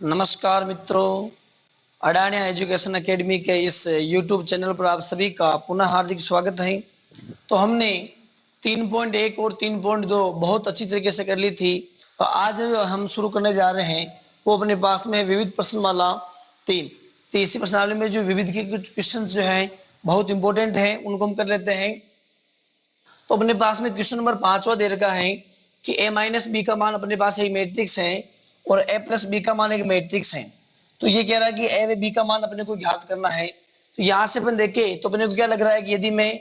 नमस्कार मित्रों, अडानिया education academy के इस YouTube चैनल पर आप सभी का पुनः हार्दिक स्वागत है। तो हमने 3.1 और 3.2 बहुत अच्छी तरीके से कर ली थी। तो आज हम शुरू करने जा रहे हैं वो अपने पास में विविध प्रश्नमाला 3। तो इसी प्रश्नावली में जो विविध के कुछ क्वेश्चन जो हैं बहुत इंपॉर्टेंट हैं, उनको हम कर लेते हैं। तो अपने पास में क्वेश्चन नंबर 5वां दे रखा है कि a माइनस बी का मान अपने पास एक मैट्रिक्स है और a प्लस बी का मान एक मैट्रिक्स है। तो ये कह रहा है कि a व बी का मान अपने को ज्ञात करना है। तो यहाँ से अपन देखें तो अपने को क्या लग रहा है कि यदि मैं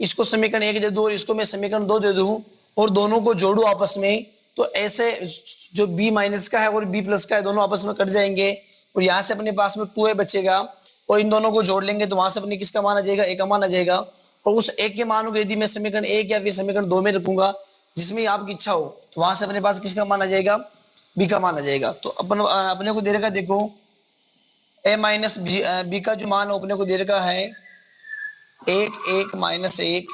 इसको समीकरण 1 दे दूं और इसको मैं समीकरण 2 दे दूं और दोनों को जोड़ू आपस में, तो ऐसे जो b माइनस का है और b प्लस का है दोनों आपस में कट जाएंगे और यहाँ से अपने पास में 2a बचेगा और इन दोनों को जोड़ लेंगे तो वहां से अपने किसका मान आ जाएगा, a का मान आ जाएगा। और उस एक के मान को यदि मैं समीकरण 1 या फिर समीकरण 2 में रखूंगा जिसमें आपकी इच्छा हो, तो वहां से अपने पास किसका मान आ जाएगा, बी का मान आ जाएगा। तो अपने को दे रखा देखो a माइनस बी का जो मान अपने को दे रखा है 1 1 माइनस 1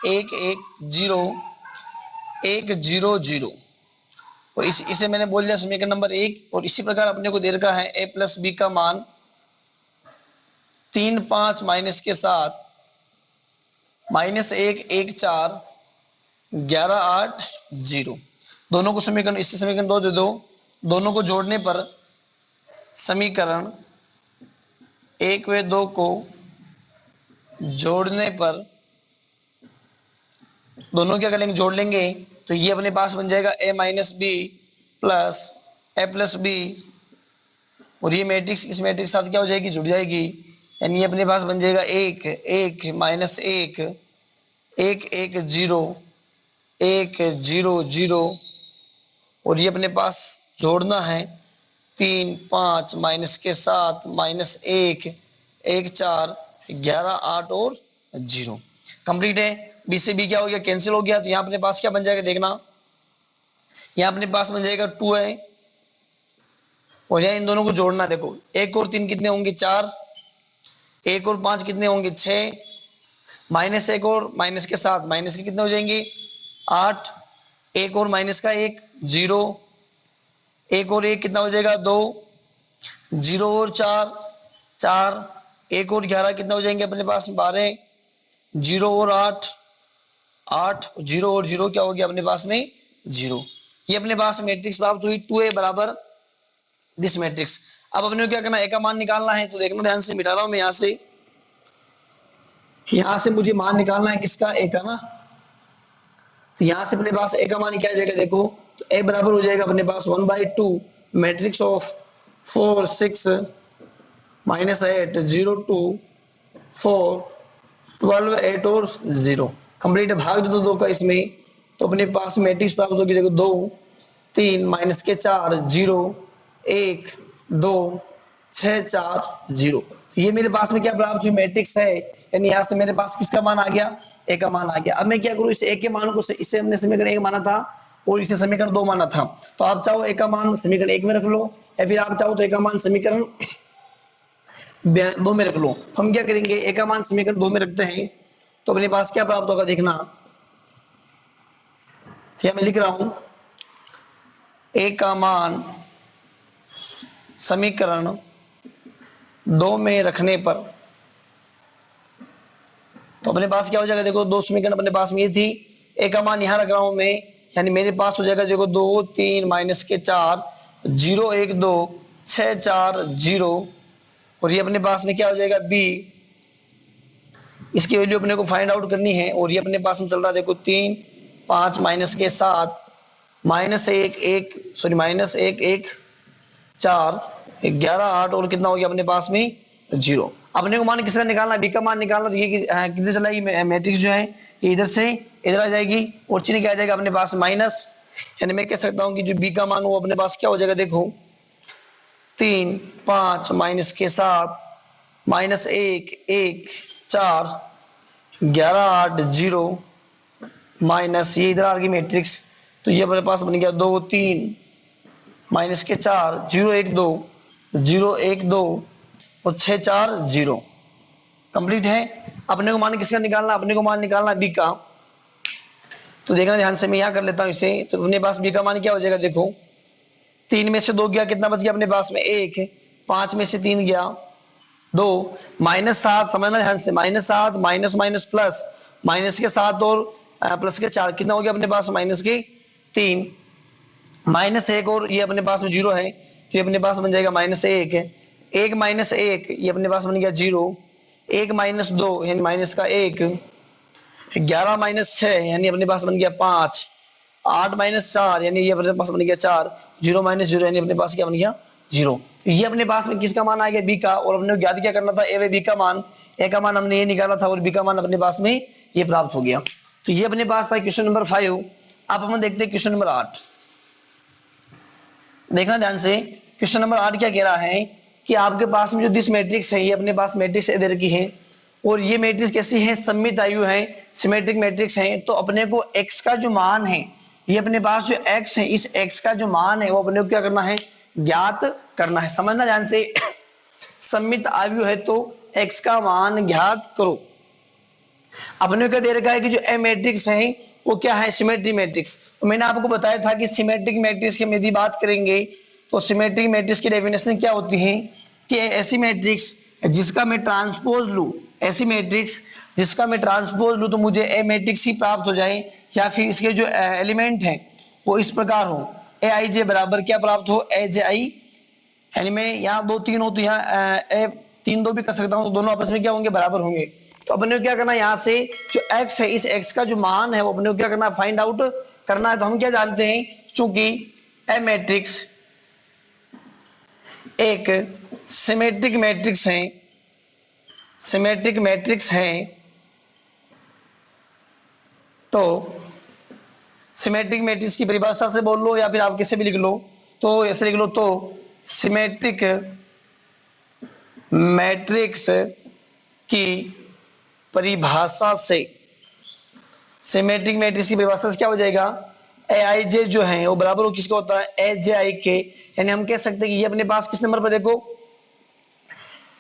1 1 0 1 0 0 और इसे मैंने बोल दिया समीकरण नंबर 1। और इसी प्रकार अपने को दे रखा है a प्लस बी का मान 3 5 माइनस के साथ -1 1 4 11 8 0। दोनों को समीकरण इससे समीकरण 2 दे दो, दोनों को जोड़ने पर समीकरण 1 व 2 को जोड़ने पर दोनों क्या करेंगे, जोड़ लेंगे तो ये अपने पास बन जाएगा a minus B plus a plus B और ये मैट्रिक्स इस मैट्रिक्स के साथ क्या हो जाएगी, जुड़ जाएगी। यानी ये अपने पास बन जाएगा 1 1 माइनस 1 1 1 0 1 0 0 और ये अपने पास जोड़ना है 3 5 माइनस के साथ -1 1 4 11 8 और 0 कंप्लीट है। बी से बी क्या हो गया, कैंसिल हो गया। तो यहाँ अपने पास क्या बन जाएगा देखना, यहाँ अपने पास बन जाएगा 2 है और यहाँ इन दोनों को जोड़ना, देखो 1 और 3 कितने होंगे 4, 1 और 5 कितने होंगे 6, -1 और माइनस के साथ माइनस के कितने हो जाएंगे 8, 1 और माइनस का 1 0, 1 और 1 कितना हो जाएगा 2, 0 और 4 4, 1 और 11 कितना हो जाएंगे अपने पास 12, 0 और 8 8, 0 और 0 क्या हो गया अपने पास में 0। ये अपने पास मैट्रिक्स प्राप्त हुई 2a बराबर दिस मैट्रिक्स। अब अपने को क्या करना है, a का मान निकालना है। तो देखना ध्यान से, मिटा रहा हूं मैं यहां से मुझे मान निकालना है किसका, a का ना। तो यहां से अपने पास a का मान क्या आ जाएगा देखो, तो a बराबर हो जाएगा अपने पास 1/2 मैट्रिक्स ऑफ 4 6 -8 0 2 4 12 8 और 0 कंप्लीट है। भाग दो 2 का इसमें, तो अपने पास मैट्रिक्स प्राप्त होगी देखो 2 3 माइनस के 4 0 1 2 6 4 0। तो ये मेरे पास में क्या प्राप्त हुई, मैट्रिक्स है। यानी यहाँ से मेरे पास किसका मान आ गया, a का मान आ गया। अब मैं क्या करूँ, इस a के मान को, इसे हमने समीकरण 1 माना था और इसे समीकरण 2 माना था। तो आप चाहो a का मान समीकरण 1 में रख लो या फिर आप चाहो तो a का मान समीकरण 2 में रख लो। हम क्या करेंगे, a का मान समीकरण 2 में रखते हैं तो अपने पास क्या प्राप्त होगा देखना। तो मैं लिख रहा हूं a का मान समीकरण 2 में रखने पर, तो अपने पास क्या हो जाएगा देखो, 2 समीकरण अपने पास में ये थी, a का मान यहां रख रहा हूं मैं, यानी मेरे पास हो जाएगा देखो 2 3 माइनस के 4 0 1 2 6 4 0 और ये अपने पास में क्या हो जाएगा b, इसकी वैल्यू अपने को फाइंड आउट करनी है। और ये अपने पास में चल रहा है देखो 3 5 माइनस के 7 -1 1 सॉरी -1 1 4 11 8 और कितना हो गया अपने पास में 0। अपने को मान किसका निकालना है, बी का मान निकालना। तो ये किधर चला जाएगी मैट्रिक्स जो है, ये इधर से इधर आ जाएगी और चिन्ह क्या आ जाएगा अपने पास माइनस। यानी मैं कह सकता हूं कि जो बी का मान वो अपने पास क्या हो जाएगा देखो 3 5 माइनस के 7 -1 1 4 11 8 0 माइनस ये इधर आ गई मैट्रिक्स। तो ये अपने पास बन गया 2 3 माइनस के 4 0 1 2 0 1 2 और 6 4 0 कंप्लीट है। अपने को मान किसका निकालना, अपने को मान निकालना बी का। तो देखना ध्यान से, मैं यहाँ कर लेता हूँ इसे। तो अपने पास बी का मान क्या हो जाएगा देखो 3 में से 2 गया, कितना बच गया अपने पास में 1, 5 में से 3 गया 2, -7, समझना ध्यान से, -7 माइनस माइनस प्लस, माइनस के 7 और प्लस के 4, कितना हो गया अपने पास माइनस के 3, -1 और ये अपने पास में 0 है तो ये अपने पास बन जाएगा -1, 1 माइनस 1 ये अपने पास बन गया 0, 1 माइनस 2 यानी माइनस का 1, 11 माइनस 6 यानी अपने पास बन गया 5, 8 माइनस 4 यानी ये अपने पास बन गया 4, 0 माइनस 0 यानी अपने पास क्या बन गया 0। तो ये अपने पास में किसका मान आ गया बी का, और हमने ज्ञात क्या करना था ए व बी का मान, ए का मान हमने ये निकाला था और बी का मान अपने पास में ये प्राप्त हो गया। तो ये अपने पास था क्वेश्चन नंबर 5। अब हम देखते हैं क्वेश्चन नंबर 8। देखना ध्यान से, क्वेश्चन नंबर 8 क्या कह रहा है कि आपके पास में जो दिस मैट्रिक्स है, ये अपने पास मैट्रिक्स इधर की है और ये मैट्रिक्स कैसी है, सममित आयु है, सिमेट्रिक मैट्रिक्स है। तो अपने को x का जो मान है, ये अपने पास जो x है, इस x का जो मान है वो अपने को क्या करना है, ज्ञात करना है। समझना ध्यान से, सममित आयु है तो x का मान ज्ञात करो। अपने को क्या दे रखा है कि जो ए मैट्रिक्स है वो क्या है, सिमेट्रिक मैट्रिक्स। तो मैंने आपको बताया था कि सिमेट्रिक मैट्रिक्स की हम यदि बात करेंगे तो सिमेट्रिक मैट्रिक्स की डेफिनेशन क्या होती है कि ऐसी मैट्रिक्स जिसका मैं ट्रांसपोज लूं, ऐसी मैट्रिक्स जिसका मैं ट्रांसपोज लूं तो मुझे ए मैट्रिक्स ही प्राप्त हो जाए, या फिर इसके जो एलिमेंट हैं वो इस प्रकार हो, ए आई जे बराबर क्या प्राप्त हो, ए जे आई, यानी मैं यहाँ 2 3 हो तो यहाँ ए 3 2 भी कर सकता हूँ, तो दोनों आपस में क्या होंगे, बराबर होंगे। तो अपने को क्या करना है, यहाँ से जो x है, इस x का जो मान है वो अपने को क्या करना है, फाइंड आउट करना है। तो हम क्या जानते हैं, चूंकि ए मैट्रिक्स एक सिमेट्रिक मैट्रिक्स है, सिमेट्रिक मैट्रिक्स है, तो सिमेट्रिक मैट्रिक्स की परिभाषा से बोल लो या फिर आप किसे भी लिख लो, तो ऐसे लिख लो, तो सिमेट्रिक मैट्रिक्स की परिभाषा से, सिमेट्रिक मैट्रिक्स की परिभाषा से क्या हो जाएगा, ए आई जे जो है वो बराबर हो किसका होता है, ए जे आई के। यानी हम कह सकते हैं कि ये अपने पास किस नंबर पर, देखो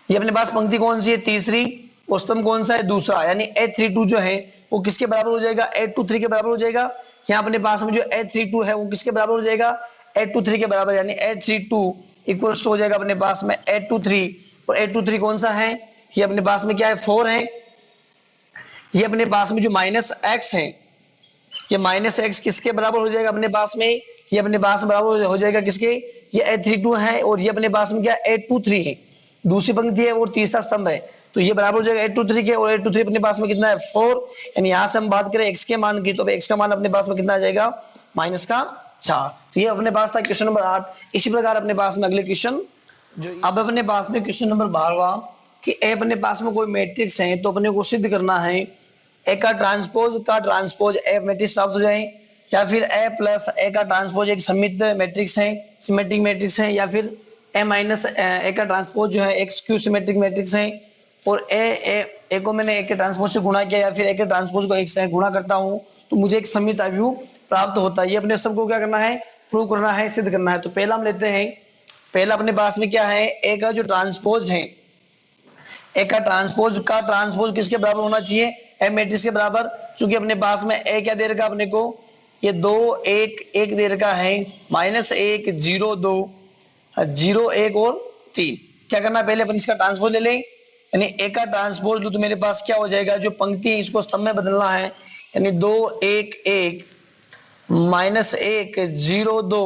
ये अपने पास पंक्ति कौन सी है, तीसरी, और स्तंभ कौन सा है, दूसरा, यानी A32 जो है वो किसके बराबर हो जाएगा, 823 के बराबर हो जाएगा। यहाँ अपने पास में जो A32 है वो किसके बराबर हो जाएगा, 823 के बराबर, यानी A32 इक्वल्स हो जाएगा अपने पास में 823, और 823 कौन सा है, ये अपने पास में क्या है, 4 है। ये अपने पास में जो माइनस एक्स है, ये माइनस एक्स किसके बराबर हो जाएगा अपने पास में, ये अपने पास में बराबर हो जाएगा किसके, ये 832 है, और ये अपने पास में क्या 823 है, दूसरी पंक्ति है और तीसरा स्तंभ है, तो ये बराबर हो जाएगा 823 के, और 823 अपने पास में कितना है, 4। यानी यहाँ से हम बात करें x के मान की, तो x का मान अपने पास में कितना आ जाएगा, -4। तो ये अपने पास था क्वेश्चन नंबर 8। इसी प्रकार अपने पास में अगले क्वेश्चन जो अब अपने पास में क्वेश्चन नंबर 12 कि ए अपने पास में कोई मैट्रिक्स है, तो अपने को सिद्ध करना है ए का ट्रांसपोज ए मैट्रिक्स प्राप्त हो जाए, या फिर ए प्लस ए का ट्रांसपोज एक सममित मैट्रिक्स है, सिमेट्रिक मैट्रिक्स है, या फिर ए माइनस ए का ट्रांसपोज जो है एक स्क्यू सिमेट्रिक मैट्रिक्स है, और ए को मैंने ए के ट्रांसपोज से गुणा किया या फिर ए के ट्रांसपोज को एक से गुणा करता हूं तो मुझे एक सममित आव्यूह प्राप्त होता है। ये अपने सबको क्या करना है, प्रूव करना है, सिद्ध करना है। तो पहला हम लेते हैं, पहला अपने पास में क्या है, ए का जो ट्रांसपोज है, ए का ट्रांसपोज किसके बराबर होना चाहिए, ए मैट्रिक्स के बराबर। चूंकि अपने पास में ए क्या दे रखा अपने को, ये 2 1 1 दे रखा है, -1 0 2 0 1 और 3। क्या करना है, पहले अपन इसका ट्रांसपोज ले लें, यानी ए का ट्रांसपोज लो तो मेरे पास क्या हो जाएगा, जो पंक्ति है इसको स्तंभ में बदलना है, यानी 2 1 1 -1 0 2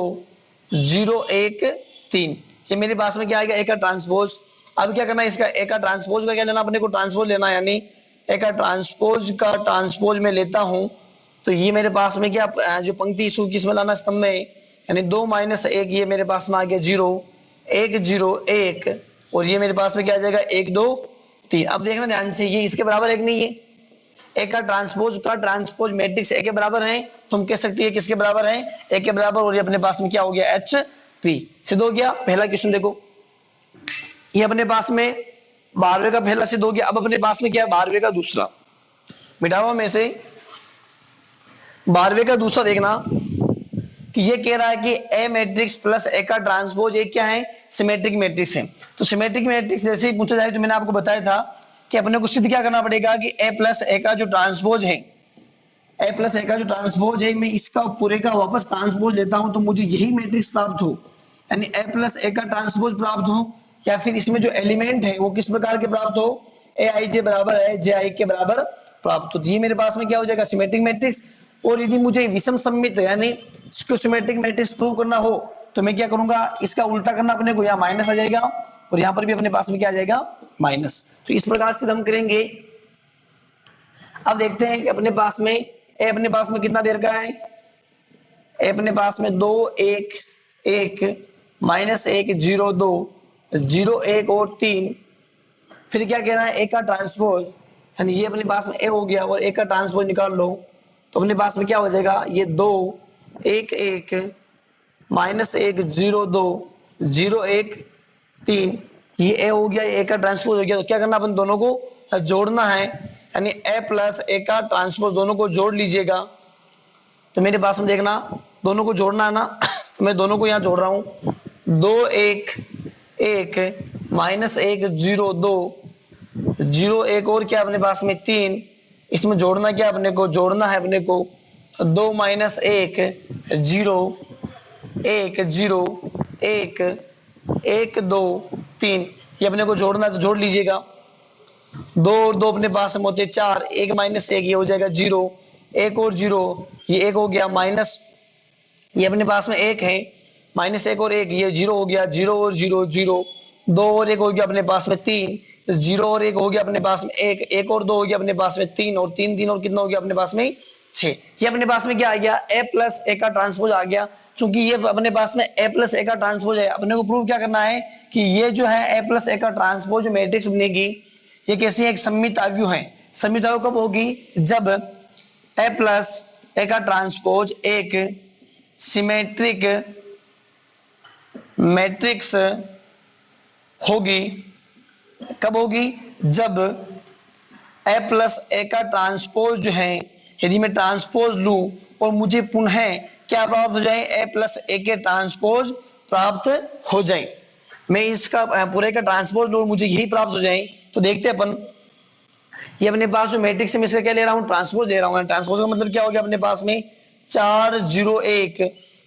0 1 3। ये मेरे पास में क्या आएगा, ए का ट्रांसपोज। अब क्या करना है, इसका ए का ट्रांसपोज का क्या लेना अपने को, ट्रांसपोज लेना है, यानी ए का ट्रांसपोज में लेता हूं तो ये मेरे पास में क्या जो पंक्ति इसको किस में लाना, स्तंभ में, यानी 2 -1 ये मेरे पास में आ गया 0 1 0 1, और ये मेरे पास में क्या आ जाएगा 1 2 3। अब देखना ध्यान से, ये इसके बराबर एक नहीं है, ए का ट्रांसपोज मैट्रिक्स ए के बराबर है, तो हम कह सकते हैं किसके बराबर है, ए के बराबर, और ये अपने पास में क्या हो गया, HP सिद्ध हो गया। पहला क्वेश्चन देखो, ये अपने पास में 12वें का पहला सिद्ध हो गया। अब अपने पास में क्या है, 12वें का दूसरा, मिटाओ में से 12वें का दूसरा देखना कि ये कह रहा है कि ए मैट्रिक्स प्लस ए का ट्रांसपोज एक क्या है, सिमेट्रिक मैट्रिक्स है। तो सिमेट्रिक मैट्रिक्स जैसे ही पूछा जाए तो मैंने आपको बताया था कि अपने को सिद्ध क्या करना पड़ेगा कि ए प्लस ए का जो ट्रांसपोज है, ए प्लस ए का जो ट्रांसपोज है, मैं इसका पूरे का वापस ट्रांसपोज लेता हूं तो मुझे यही मैट्रिक्स प्राप्त हो, यानी ए प्लस ए का ट्रांसपोज प्राप्त हो, या फिर इसमें जो एलिमेंट है वो किस प्रकार के प्राप्त हो, ए आई जे बराबर है जे आई के बराबर प्राप्त हो। तो ये मेरे पास में क्या हो जाएगा, सिमेट्रिक मैट्रिक्स। और यदि मुझे विषम सममित यानी इसको सिमेट्रिक मैट्रिक्स प्रूव करना हो तो मैं क्या करूंगा, इसका उल्टा करना अपने को, यहाँ माइनस आ जाएगा और यहाँ पर भी अपने पास में क्या आ जाएगा, माइनस। तो इस प्रकार से हम करेंगे। अब देखते हैं कि अपने पास में ए अपने पास में कितना देर का है, ए अपने पास में 2 1 1 -1 0 2 0 1 और 3। फिर क्या कह रहा है, ए का ट्रांसपोज, यानी ये अपने पास में ए हो गया और ए का ट्रांसपोज निकाल लो तो अपने पास में क्या हो जाएगा, ये 2 1 1 -1 0 2 0 1 3, ये ए हो गया, ए का ट्रांसपोज हो गया। तो क्या करना, अपन दोनों को जोड़ना है, यानी ए प्लस ए का ट्रांसपोज दोनों को जोड़ लीजिएगा। तो मेरे पास में देखना दोनों को जोड़ना है ना, तो मैं दोनों को यहाँ जोड़ रहा हूँ, 2 1 1 -1 0 2 0 1 और क्या अपने पास में 3। इसमें जोड़ना क्या अपने को, जोड़ना है अपने को 2 -1 0 1 0 1 1 2 3, ये अपने को जोड़ना है तो जोड़ लीजिएगा। 2 और 2 अपने पास में होते 4, 1 -1 ये हो जाएगा 0, 1 और 0 ये 1 हो गया, माइनस ये अपने पास में 1 है, -1 और 1 ये 0 हो गया, 0 और 0 0, 2 और 1 हो गया अपने पास में 3, 0 और 1 हो गया अपने पास में 1, 1 और 2 हो गया अपने पास में 3 और 3 3 और कितना हो गया अपने पास में 6। ये अपने पास में क्या आ गया, ए प्लस ए का ट्रांसपोज आ गया। चूंकि ये अपने पास में ए प्लस ए का ट्रांसपोज है, अपने को प्रूव क्या करना है कि ये जो है ए प्लस ए का ट्रांसपोज मैट्रिक्स बनेगी, ये कैसी है, एक सममित आव्यूह है। सममित आव्यूह कब होगी, जब ए प्लस ए का ट्रांसपोज एक सिमेट्रिक मैट्रिक्स होगी। कब होगी, जब ए प्लस ए का ट्रांसपोज जो है, यदि मैं ट्रांसपोज लूं और मुझे पुनः क्या प्राप्त हो जाए, ए प्लस ए के ट्रांसपोज प्राप्त हो जाए। मैं इसका पूरे का ट्रांसपोज लूं, मुझे यही प्राप्त हो जाए। तो देखते हैं अपन, ये अपने पास जो मैट्रिक्स है मैं इसका क्या ले रहा हूँ, ट्रांसपोज ले रहा हूँ। ट्रांसपोज का मतलब क्या हो गया, अपने पास में 4 0 1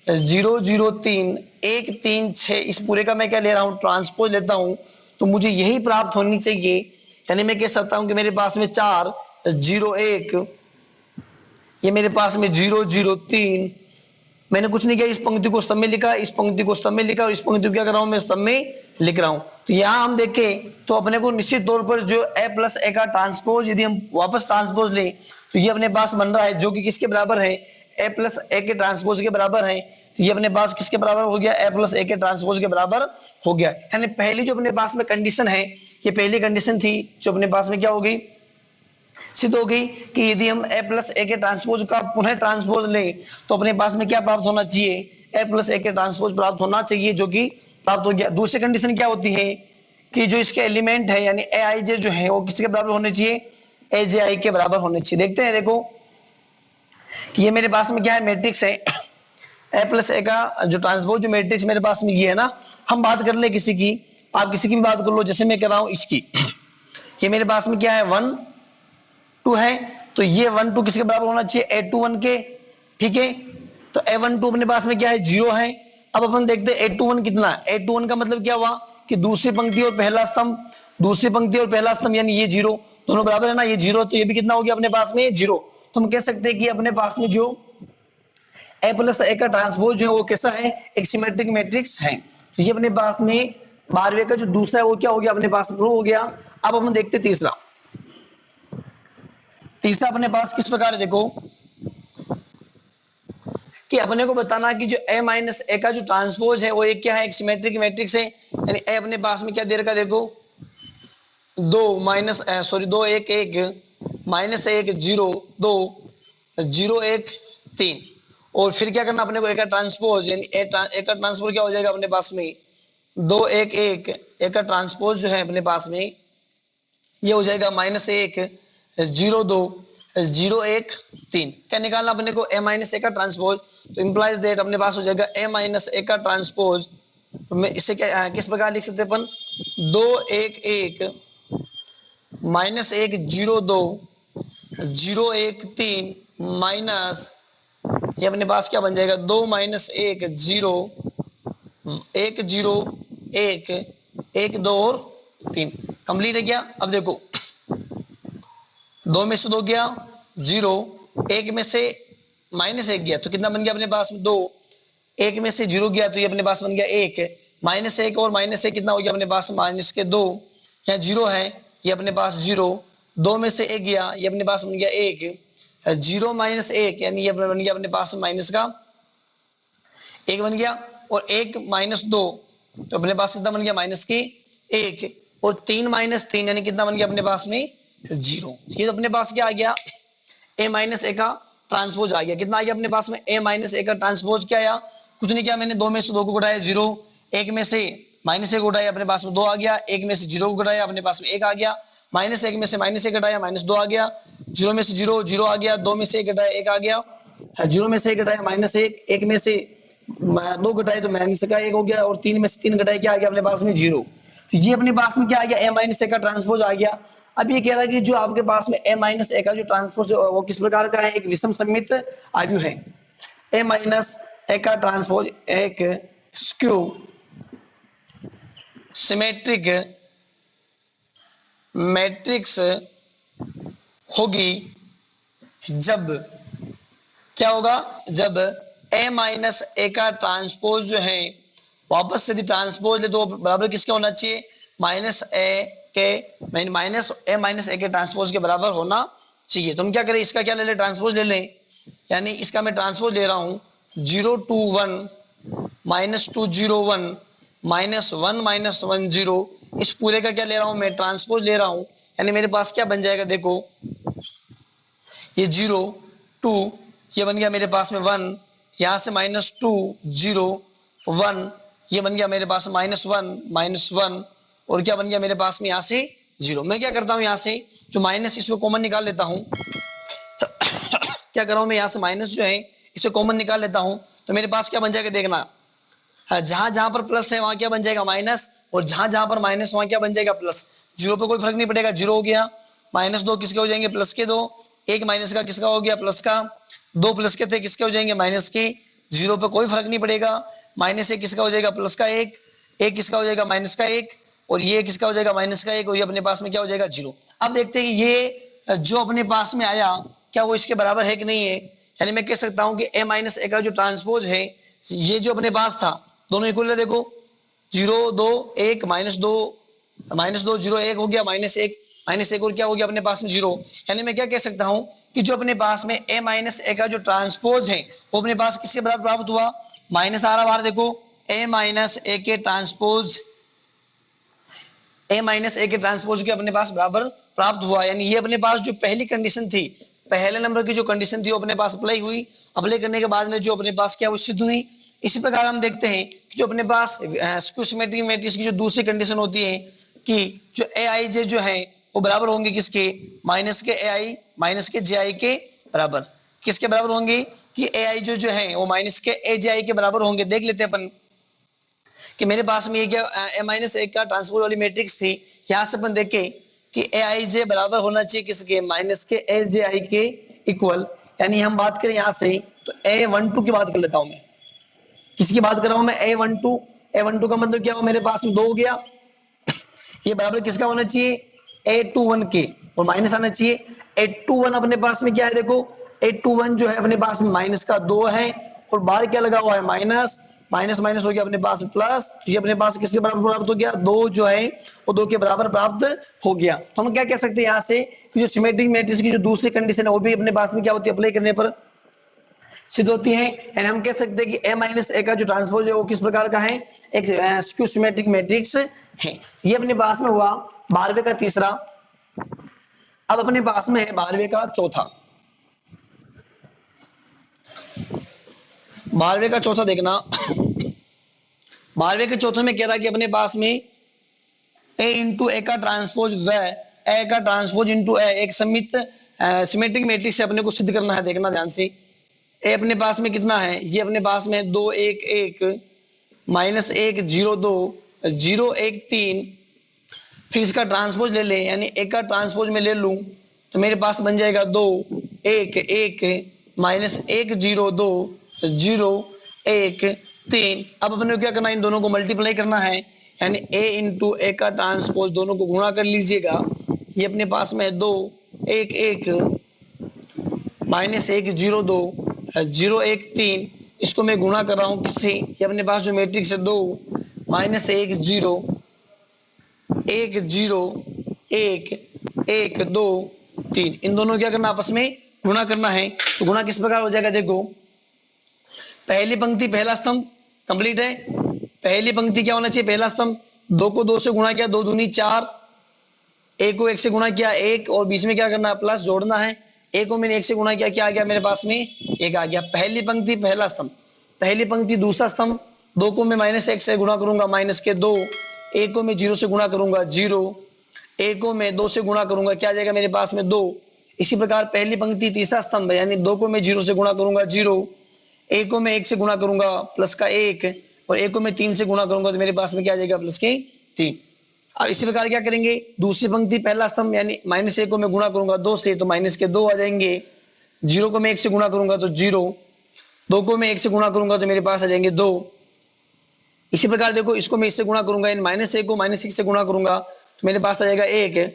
0 0 3 1 3 6, इस पूरे का मैं क्या ले रहा हूँ, ट्रांसपोज लेता हूँ। तो मुझे यही प्राप्त होनी चाहिए, यानी मैं कह सकता हूँ कि मेरे पास में 4 0 1, ये मेरे पास में 0 0 3, मैंने कुछ नहीं किया, इस पंक्ति को स्तंभ में लिखा, इस पंक्ति को स्तंभ में लिखा और इस पंक्ति को क्या कर रहा हूं, मैं स्तंभ में लिख रहा हूं। तो यहां हम देखें तो अपने को निश्चित तौर पर जो ए प्लस ए का ट्रांसपोज, यदि हम वापस ट्रांसपोज लें तो ये अपने पास बन रहा है, जो कि किसके बराबर है, ए प्लस ए के ट्रांसपोज के बराबर है। तो ये अपने पास किसके बराबर हो गया, ए प्लस ए के ट्रांसपोज के बराबर हो गया। यानी पहली जो अपने पास में कंडीशन है, ये पहली कंडीशन थी जो अपने पास में क्या होगी, सिद्ध हो गई कि यदि हम ए प्लस ए के ट्रांसपोज का पुनः ट्रांसपोज लें तो अपने पास में क्या प्राप्त होना चाहिए, ए प्लस ए के ट्रांसपोज प्राप्त होना चाहिए, जो कि प्राप्त हो गया। दूसरी कंडीशन क्या होती है कि जो इसके एलिमेंट है यानी ए आई जे जो है वो किसके बराबर होने चाहिए, ए जे आई के बराबर होने चाहिए। देखते हैं, देखो कि ये मेरे पास में क्या है, मैट्रिक्स है ए प्लस ए का जो ट्रांसपोज जो मैट्रिक्स मेरे पास में ये है ना। हम बात कर ले किसी की, आप किसी की भी बात कर लो, जैसे मैं कर रहा हूं इसकी, ये मेरे पास में क्या है 1 2 है, तो ये 1 2 किसके बराबर होना चाहिए, A2 1 के। ठीक है, तो A1 2 अपने पास में क्या है, 0 है। अब अपन देखते हैं A2 1 कितना है। A2 1 का मतलब क्या हुआ कि दूसरी पंक्ति और पहला स्तंभ, दूसरी पंक्ति और पहला स्तंभ यानी ये 0 दोनों बराबर है ना, ये 0, तो ये भी कितना हो गया अपने पास में 0। तो हम कह सकते हैं कि अपने पास में जो ए प्लस ए का ट्रांसपोज जो है वो कैसा है, एक सिमेट्रिक मैट्रिक्स है। तो ये अपने पास में 12वें का जो दूसरा है वो क्या हो गया, अपने पास प्रूव हो गया। अब हम देखते तीसरा, तीसरा अपने पास किस प्रकार है, देखो कि अपने को बताना कि जो a माइनस ए का जो ट्रांसपोज है वो एक क्या है, एक सिमेट्रिक मैट्रिक्स है। यानी a अपने पास में क्या दे रखा, देखो 2 1 1 -1 0 2 0 1 3, और फिर क्या करना अपने को, एक का ट्रांसपोज, यानी ए का ट्रांसपोज क्या हो जाएगा अपने पास में 2 1 1, एक का ट्रांसपोज जो है अपने पास में ये हो जाएगा -1 0 2 0 1 3। क्या निकालना अपने को, ए माइनस ए का ट्रांसपोज, तो इंप्लाइज दैट अपने पास हो जाएगा ए माइनस ए का ट्रांसपोज। तो मैं इससे क्या किस प्रकार लिख सकते हैं अपन, 2 1 1 -1 0 2 0 1 3 माइनस, ये अपने पास क्या बन जाएगा 2 -1 0 1 0 1 1 2 और 3 कंप्लीट है क्या। अब देखो 2 में से 2 गया 0, 1 में से -1 गया तो कितना बन गया अपने पास में 2, 1 में से 0 गया तो ये अपने पास बन गया 1, -1 और -1 कितना हो गया अपने पास -2, यहाँ 0 है ये अपने पास 0, 2 में से 1 गया ये अपने पास बन गया 1, 0 - 1 यानी ये बन गया अपने पास माइनस का 1 बन गया, और 1 - 2 तो अपने पास कितना बन गया -1, और 3 - 3 यानी कितना बन गया अपने पास में 0। ये तो अपने पास क्या आ गया a - a का ट्रांसपोज आ गया। कितना आ गया अपने पास में a - a का ट्रांसपोज क्या आया, कुछ नहीं किया मैंने, 2 में से 2 को घटाया 0, 1 में से -1 घटाया अपने पास में 2 आ गया, 1 में से 0 को घटाया अपने पास में 1 आ गया, -1 में से -1 घटाया -2 आ गया, 0 में से 0 0 आ गया, 2 में से 1 घटाया 1 आ गया, 0 में से 1 घटाया -1, 1 में से 2 घटाए तो माइनस का 1 हो गया, और 3 में से 3 घटाए क्या आ गया अपने पास में 0। तो ये अपने पास में क्या आ गया a - a का ट्रांसपोज आ गया। अब ये कह रहा है कि जो आपके पास में a - a का जो ट्रांसपोज वो किस प्रकार का है, एक विषम सममित आव्यूह है। a - a का ट्रांसपोज एक स्क्यू सिमेट्रिक मैट्रिक्स होगी जब क्या होगा, जब a - a का ट्रांसपोज जो है वापस से यदि ट्रांसपोज ले तो बराबर किसके होना चाहिए, -a के ट्रांसपोज के बराबर होना चाहिए। तो हम क्या करें, इसका क्या ले लें, ट्रांसपोज ले लें, यानी इसका मैं ट्रांसपोज ले रहा हूं 0 2 1 -2 0 1 -1 -1 0, इस पूरे का क्या ले रहा हूं मैं, ट्रांसपोज ले रहा हूं, यानी मेरे पास क्या बन जाएगा, देखो ये 0 2 ये बन गया मेरे पास में 1, यहां से -2 0 1 ये बन गया मेरे पास -1 -1, और क्या बन गया मेरे पास में यहाँ से 0। मैं क्या करता हूँ, यहाँ से जो माइनस इसको कॉमन निकाल लेता हूँ क्या कर रहा हूँ मैं, यहाँ से माइनस जो है इसे कॉमन निकाल लेता हूँ, तो मेरे पास क्या बन जाएगा देखना, जहां जहां पर प्लस है वहां क्या बन जाएगा माइनस, और जहां जहां पर माइनस वहां क्या बन जाएगा प्लस। 0 पे कोई फर्क नहीं पड़ेगा, 0 हो गया, -2 किसके हो जाएंगे, प्लस के 2, 1 माइनस का किसका हो गया, प्लस का, 2 प्लस के थे किसके हो जाएंगे, माइनस के, 0 पे कोई फर्क नहीं पड़ेगा, -1 किसका हो जाएगा, प्लस का 1, 1 किसका हो जाएगा, माइनस का 1, और ये किसका हो जाएगा, माइनस का 1, और ये अपने पास में क्या हो जाएगा 0। अब देखते हैं ये जो अपने पास में आया क्या वो इसके बराबर है कि नहीं है, यानी मैं कह सकता हूं कि a - a का जो ट्रांसपोज है ये जो अपने पास था दोनों इक्वल है, देखो 0 2 1 -2 0 1 हो गया, -1 और क्या हो गया अपने पास में 0, यानी मैं क्या कह सकता हूं कि जो अपने पास में a - a का जो ट्रांसपोज है वो अपने पास किसके बराबर प्राप्त हुआ, माइनस आ रहा बाहर, देखो a - a के ट्रांसपोज a के ट्रांसपोज के अपने पास बराबर प्राप्त हुआ, यानी ये अपने पास जो पहली कंडीशन थी, पहले नंबर की जो कंडीशन थी वो अपने पास अप्लाई हुई, अप्लाई करने के बाद में जो अपने पास क्या वो सिद्ध हुई। इसी प्रकार हम देखते हैं कि जो अपने पास स्क्यू सिमेट्रिक मैट्रिक्स की जो दूसरी कंडीशन होती है कि जो aij जो है वो बराबर होंगे किसके, माइनस के ai माइनस के ji के बराबर, किसके बराबर होंगे कि ai जो है वो माइनस के aj के बराबर होंगे। देख लेते हैं अपन कि मेरे पास में ये क्या a - a का ट्रांसपोज वाली मैट्रिक्स थी, यहाँ से अपन देखे कि aij बराबर होना चाहिए किसके, माइनस के aj के इक्वल, यानी हम बात करें यहाँ से तो a12 की बात कर लेता हूं मैं, किसकी बात कर रहा हूं मैं, a12 का मतलब क्या हो, मेरे पास में 2 हो गया, ये बराबर किसका होना चाहिए a21 के, और माइनस आना चाहिए, a21 अपने पास में क्या है, देखो a21 जो है अपने पास में माइनस का 2 है, और बाहर क्या लगा हुआ है माइनस, माइनस हो गया अपने पास प्लस, ये अपने पास किसके बराबर प्राप्त हो गया, 2 जो है वो 2 के बराबर प्राप्त हो गया। तो हम क्या कह सकते हैं यहाँ से कि जो सिमेट्रिक मैट्रिक्स की जो दूसरी कंडीशन है वो भी अपने पास में क्या होती है, अप्लाई करने पर सिद्ध होती है, यानी हम कह सकते हैं कि a - a का जो ट्रांसपोज है वो किस प्रकार का है, एक स्क्यू सिमेट्रिक मैट्रिक्स है। ये अपने पास में हुआ 12वें का तीसरा। अब अपने पास में है 12वें का चौथा। 12वें का चौथा देखना 12वें के चौथे में कह रहा है कि अपने पास में a इंटू ए का ट्रांसपोज व ए का ट्रांसपोज इंटू ए एक समित सिमेट्रिक मैट्रिक्स से अपने को सिद्ध करना है। देखना ध्यान से, ए अपने पास में कितना है, ये अपने पास में 2 1 1 -1 0 2 0 1 3, फिर इसका ट्रांसपोज ले ले, यानी एक का ट्रांसपोज में ले लूं तो मेरे पास बन जाएगा 2 1 1 -1 0 2 0 1 3। अब अपने को क्या करना है, इन दोनों को मल्टीप्लाई करना है, यानी a इंटू ए का ट्रांसपोज, दोनों को गुणा कर लीजिएगा। ये अपने पास में 2 1 1 -1 0 2 0 1 3, इसको मैं गुणा कर रहा हूँ किससे, ये अपने पास जो मैट्रिक्स है 2 -1 0 1 0 1 1 2 3, इन दोनों क्या करना, आपस में गुणा करना है। तो गुणा किस प्रकार हो जाएगा, देखो पहली पंक्ति पहला स्तंभ कंप्लीट है, पहली पंक्ति क्या होना चाहिए, पहला स्तंभ, 2 को 2 से गुणा किया 2 दूनी 4, 1 को 1 से गुणा किया 1, और बीच में क्या करना है, प्लस जोड़ना है। 1 को मैंने 1 से गुणा किया, क्या आ गया मेरे पास में, 1 आ गया। पहली पंक्ति पहला स्तंभ, पहली पंक्ति दूसरा स्तंभ, 2 को मैं -1 से गुणा करूंगा -2, 1 को मैं 0 से गुणा करूंगा 0, 1 को मैं 2 से गुणा करूंगा, क्या आ जाएगा मेरे पास में 2। इसी प्रकार पहली पंक्ति तीसरा स्तंभ है, यानी 2 को मैं 0 से गुणा करूंगा 0, 1 को मैं 1 से गुणा करूंगा प्लस का 1, और 1 को मैं 3 से गुणा करूंगा तो मेरे पास में क्या आ जाएगा, प्लस के 3। अब इसी प्रकार क्या करेंगे, दूसरी पंक्ति पहला स्तंभ, यानी -1 को मैं गुणा करूंगा 2 से तो माइनस के 2 आ जाएंगे, 0 को मैं 1 से गुणा करूंगा तो 0, 2 को मैं 1 से गुणा करूंगा तो मेरे पास आ जाएंगे 2। इसी प्रकार देखो, इसको मैं इससे गुणा करूंगा, इन -1 को -1 से गुणा करूंगा तो मेरे पास आ जाएगा 1,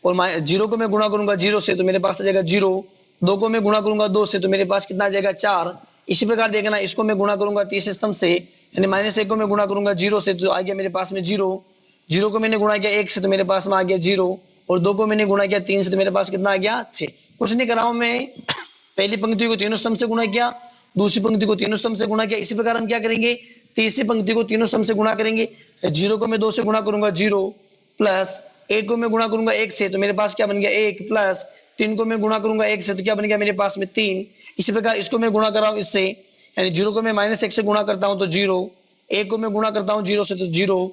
और 0 को मैं गुणा करूंगा 0 से तो मेरे पास आ जाएगा 0, 2 को मैं गुणा करूंगा 2 से तो मेरे पास कितना आ जाएगा 4। इसी प्रकार देखना, इसको मैं गुणा करूंगा तीसरे स्तंभ से, यानी -1 को मैं गुणा करूंगा 0 से तो आ गया मेरे पास में 0, 0 को मैंने गुणा किया 1 से तो मेरे पास में आ गया 0, और 2 को मैंने गुणा किया 3 से तो मेरे पास कितना आ गया 6। कुछ नहीं कर रहा हूं मैं, पहली पंक्ति को तीनों स्तंभ से गुणा किया, दूसरी पंक्ति को तीनों स्तंभ से गुणा किया। इसी प्रकार हम क्या करेंगे, तीसरी पंक्ति को तीनों स्तंभ से गुणा करेंगे। 0 को मैं 2 से गुणा करूंगा 0, प्लस 1 को मैं गुणा करूंगा 1 से तो मेरे पास क्या बन गया 1, प्लस 3 को मैं गुणा करूंगा 1 से तो क्या बन गया मेरे पास में 3। इसी प्रकार इसको मैं गुणा कर रहा हूं इससे, यानी 0 को मैं -1 से गुणा करता हूं तो 0, 1 को मैं गुणा करता हूं 0 से तो 0,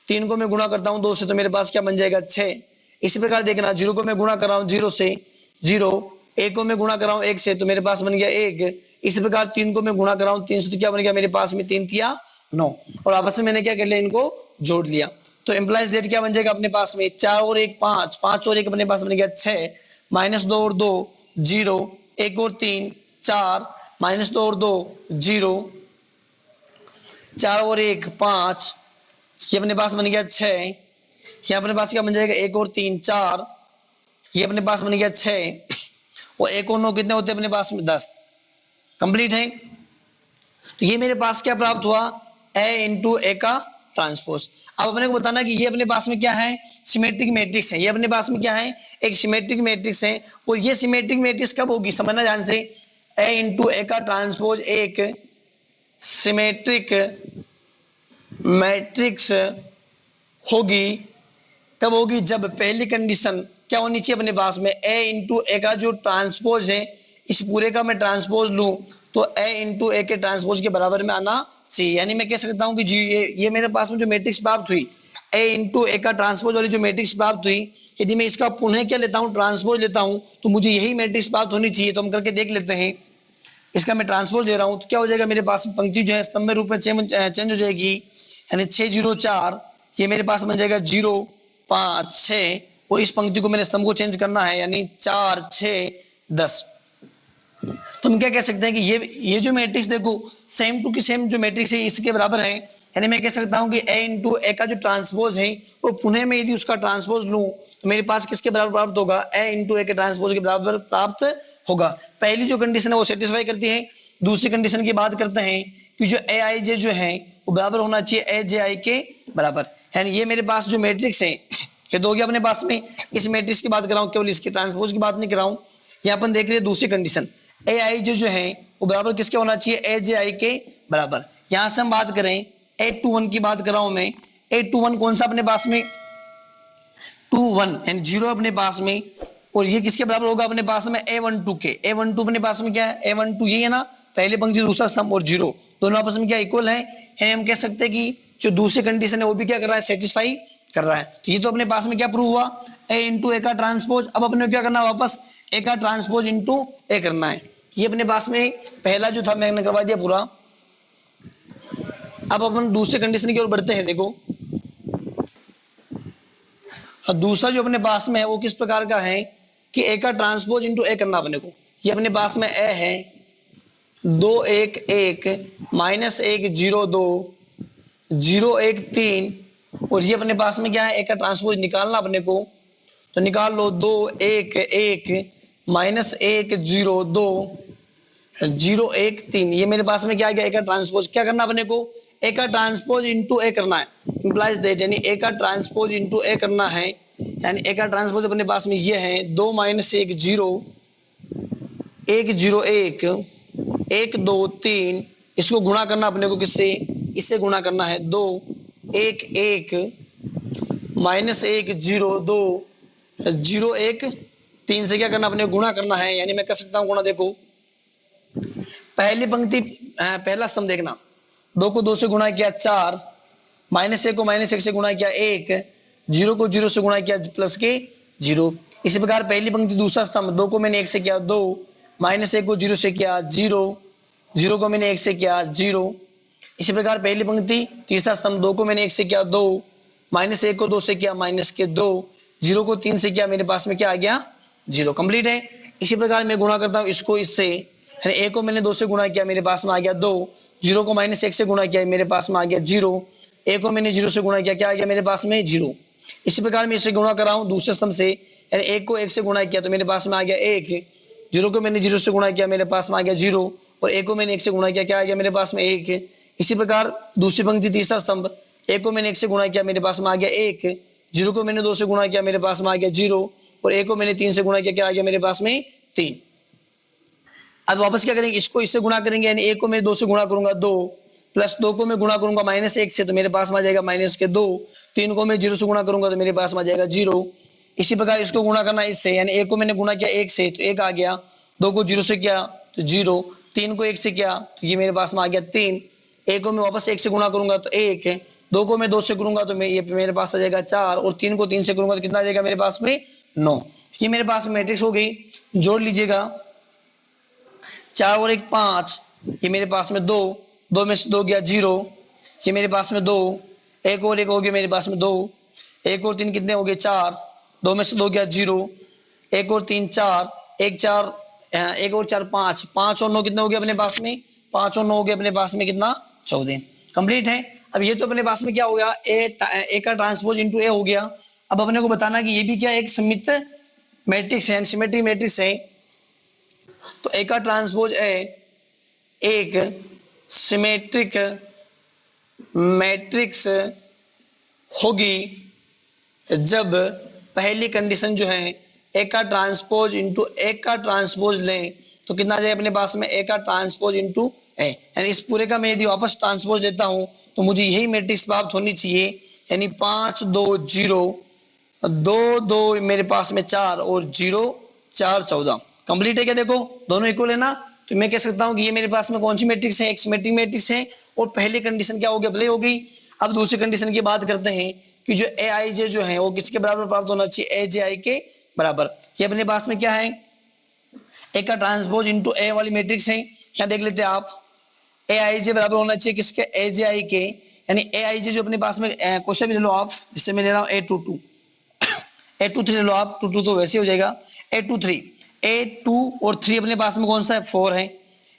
3 को मैं गुणा करता हूं 2 से तो मेरे पास क्या बन जाएगा 6। इसी प्रकार देखना, 0 को मैं गुणा कर रहा हूं 0 से 0, 1 को मैं गुणा कर रहा हूं 1 से तो मेरे पास बन गया 1। इसी प्रकार 3 को मैं गुणा कर रहा हूं 3 से तो क्या बन गया मेरे पास में 3 तिया 9, और आपस में मैंने क्या कर लिया, इनको जोड़ लिया। तो एम्प्लॉइज डेट क्या बन जाएगा अपने पास में, 4 और 1 5, 5 और 1 अपने पास बन गया 6, -2 और 2 0, 1 और 3 4, -2 और 2 0, 4 और 1 5, ये अपने पास बन गया 6, ये अपने पास क्या बन जाएगा 1 और 3 4, ये अपने पास बन गया 6, और 1 और 9 कितने होते हैं अपने पास में 10। कंप्लीट है। तो ये मेरे पास क्या प्राप्त हुआ, a इंटू ए का ट्रांसपोज। अब अपने को बताना कि ये अपने पास में क्या है, सिमेट्रिक मैट्रिक्स है। ये अपने पास में क्या है, एक सिमेट्रिक मैट्रिक्स है, और ये सिमेट्रिक मैट्रिक्स कब होगी, समझना ध्यान से, a इंटू ए का ट्रांसपोज एक सिमेट्रिक मैट्रिक्स होगी। कब होगी, जब पहली कंडीशन क्या होनी चाहिए अपने पास में, a इंटू ए का जो ट्रांसपोज है, इस पूरे का मैं ट्रांसपोज लूं तो a इंटू ए के ट्रांसपोज के बराबर में आना चाहिए। यानी मैं कह सकता हूं कि जी ये मेरे पास में जो मैट्रिक्स प्राप्त हुई, a इंटू ए का ट्रांसपोज वाली जो मैट्रिक्स प्राप्त हुई, यदि मैं इसका पुनः क्या लेता हूं, ट्रांसपोज लेता हूं, तो मुझे यही मैट्रिक्स प्राप्त होनी चाहिए। तो हम करके देख लेते हैं। इसका मैं ट्रांसपोज ले रहा हूं तो क्या हो जाएगा, मेरे पास पंक्ति जो है स्तंभ रूप में चेंज हो जाएगी, यानी 6 0 4, ये मेरे पास बन जाएगा 0 5 6, और इस पंक्ति को मैंने स्तंभ को चेंज करना है, यानी 4 6 10। तो हम क्या कह सकते हैं कि ये जो मैट्रिक्स देखो सेम टू की सेम जो मैट्रिक्स है इसके बराबर है। यानी मैं कह सकता हूं कि a इंटू ए का जो ट्रांसपोज है वो पुनः में यदि उसका ट्रांसपोज लूं तो मेरे पास किसके बराबर प्राप्त होगा, a इंटू ए के ट्रांसपोज के बराबर प्राप्त होगा। पहली जो कंडीशन है वो सेटिस्फाई करती है। दूसरी कंडीशन की बात करते हैं कि जो ए आई जे जो है वो बराबर होना चाहिए ए जे आई के बराबर। यानी ये मेरे पास जो मैट्रिक्स है ये दो गया अपने पास में। इस मैट्रिक्स की बात कर रहा हूँ, केवल इसके ट्रांसपोज की बात नहीं कर रहा हूँ। यहाँ अपन देख रहे हैं दूसरी कंडीशन, ए आई जो है वो बराबर किसके होना चाहिए, ए जे आई के बराबर। यहां से हम बात करें A21 की बात कर रहा हूं मैं, A21 कौन सा अपने पास में 21 यानी 0 अपने पास में, और ये किसके बराबर होगा अपने पास में A12 के। A12 अपने पास में क्या है, A12 ये है ना, पहले पंक्ति दूसरा स्तंभ और 0 दोनों आपस में क्या इक्वल है। हम कह सकते हैं कि जो दूसरी कंडीशन है वो भी क्या कर रहा है, सेटिस्फाई कर रहा है। तो ये तो अपने पास में क्या प्रूव हुआ, A इंटू ए का ट्रांसपोज। अब अपने क्या करना, वापस ए का ट्रांसपोज इंटू ए करना है। ये अपने पास में पहला जो था मैंने करवा दिया पूरा। अब अपन दूसरे कंडीशन की ओर बढ़ते हैं। देखो दूसरा जो अपने पास में है वो किस प्रकार का है कि ए का ट्रांसपोज इंटू ए करना अपने को। ये अपने पास में ए है, 2 1 1 माइनस 1 0 2 0 1 3 और ये अपने पास में क्या है, एक का ट्रांसपोज निकालना अपने को, तो निकाल लो 2 1 1 माइनस 1 0 2 0 1 3। ये मेरे पास में क्या गया, एक का ट्रांसपोज क्या करना अपने को, ए का ट्रांसपोज इंटू ए करना है, इंप्लाइज दैट, यानी ए का ट्रांसपोज इंटू ए करना है, यानी ए का ट्रांसपोज अपने पास में ये है 2 माइनस 1 0 1 0 1 1 2 3, इसको गुणा करना अपने को किससे, इससे गुणा करना है 2 1 1 माइनस 1 0 2 0 1 3 से क्या करना अपने को गुणा करना है, यानी मैं कर सकता हूं गुणा, देखो पहली पंक्ति पहला स्तंभ देखना, 2 को 2 से गुणा किया 4, माइनस 1 को माइनस 1 से गुणा किया 1, 0 को 0 से गुणा किया प्लस के 0। इसी प्रकार पहली पंक्ति दूसरा स्तंभ, 2 को मैंने 1 से किया 2, माइनस 1 को 0 से किया 0, 0 को मैंने 1 से किया 0। इसी प्रकार पहली पंक्ति तीसरा स्तंभ, 2 को मैंने 1 से किया 2, माइनस 1 को 2 से किया माइनस के 2, 0 को 3 से किया, मेरे पास में क्या आ गया 0, कंप्लीट है। इसी प्रकार मैं गुणा करता हूँ इसको इससे, ए को मैंने 2 से गुणा किया, मेरे पास में आ गया 2, 0 को माइनस 1 से गुणा किया, मेरे पास में आ गया 0, ए को मैंने 0 से गुणा किया, क्या आ गया मेरे पास में 0। इसी प्रकार मैं इसे गुणा कर रहा हूँ दूसरे स्तंभ से, यानी 1 को 1 से गुणा किया तो मेरे पास में आ गया 1, 0 को मैंने 0 से गुणा किया, मेरे पास में आ गया 0, और 1 को मैंने 1 से गुणा किया, क्या आ गया मेरे पास में 1। इसी प्रकार दूसरी पंक्ति तीसरा स्तंभ, 1 को मैंने 1 से गुणा किया, मेरे पास में आ गया 1, 0 को मैंने 2 से गुणा किया, मेरे पास में आ गया 0, और 1 को मैंने 3 से गुणा किया, क्या आ गया मेरे पास में 3। अब वापस क्या करेंगे, इसको इससे गुणा करेंगे, यानी 1 को मैं 2 से गुणा करूंगा 2, प्लस 2 को मैं गुणा करूंगा माइनस 1 से, तो मेरे पास में आ जाएगा माइनस के 2, 3 को मैं 0 से गुणा करूंगा तो मेरे पास में आ जाएगा 0। इसी प्रकार इसको गुणा करना इससे, यानी 1 को मैंने गुणा किया 1 से तो 1 आ गया, 2 को 0 से किया तो 0, 3 को 1 से किया तो ये मेरे पास में आ गया 3, 1 को मैं वापस 1 से गुणा करूंगा तो 1, 2 को मैं 2 से करूंगा तो ये मेरे पास आ जाएगा 4, और 3 को 3 से करूंगा तो कितना आ जाएगा मेरे पास में 9। ये मेरे पास मैट्रिक्स हो गई, जोड़ लीजिएगा 4 और 1 5, ये मेरे पास में 2, 2 में से 2 गया 0, ये मेरे पास में 2, 1 और 1 हो गया मेरे पास में 2, 1 और 3 कितने हो गए 4, 2 में से 2 गया 0, 1 और 3 4, 1 4 1 और 4 5, 5 और 9 कितने हो गए अपने पास में, 5 और 9 हो गए अपने पास में कितना 14, कंप्लीट है। अब ये तो अपने पास में क्या हो गया, ए का ट्रांसपोज इनटू ए हो गया। अब अपने को बताना कि ये भी क्या एक सममित मैट्रिक्स है, सिमेट्रिक मैट्रिक्स है, तो ए का ट्रांसपोज ए एक सिमेट्रिक मैट्रिक्स होगी जब पहली कंडीशन जो है ए का ट्रांसपोज इंटू ए का ट्रांसपोज लें तो कितना आ जाए अपने पास में ए का ट्रांसपोज इंटू ए, यानी इस पूरे का मैं यदि वापस ट्रांसपोज लेता हूं तो मुझे यही मैट्रिक्स प्राप्त होनी चाहिए, यानी 5 2 0 2 2 मेरे पास में 4 और 0 4 14, कंप्लीट है क्या, देखो दोनों इक्वल है ना, तो मैं कह सकता हूं कि ये मेरे पास में कौन सी मैट्रिक्स है, एक सिमेट्रिक मैट्रिक्स है, और पहली कंडीशन क्या हो गया, अप्लाई हो गई। अब दूसरी कंडीशन की बात करते हैं कि जो ए आई जे जो है वो किसके बराबर प्राप्त होना चाहिए, ए जे आई के बराबर। ये अपने पास में क्या है, ए का ट्रांसपोज इनटू ए वाली मैट्रिक्स है, यहाँ देख लेते हैं आप, ए आई जे बराबर होना चाहिए किसके, ए जे आई के, यानी ए आई जे जो अपने पास में क्वेश्चन भी ले लो आप, जिससे मैं ले रहा हूँ ए टू टू ए टू 3 ले लो आप, 2 2 तो वैसे हो जाएगा, ए टू 3 A2 और 3 अपने पास में कौन सा है 4 है।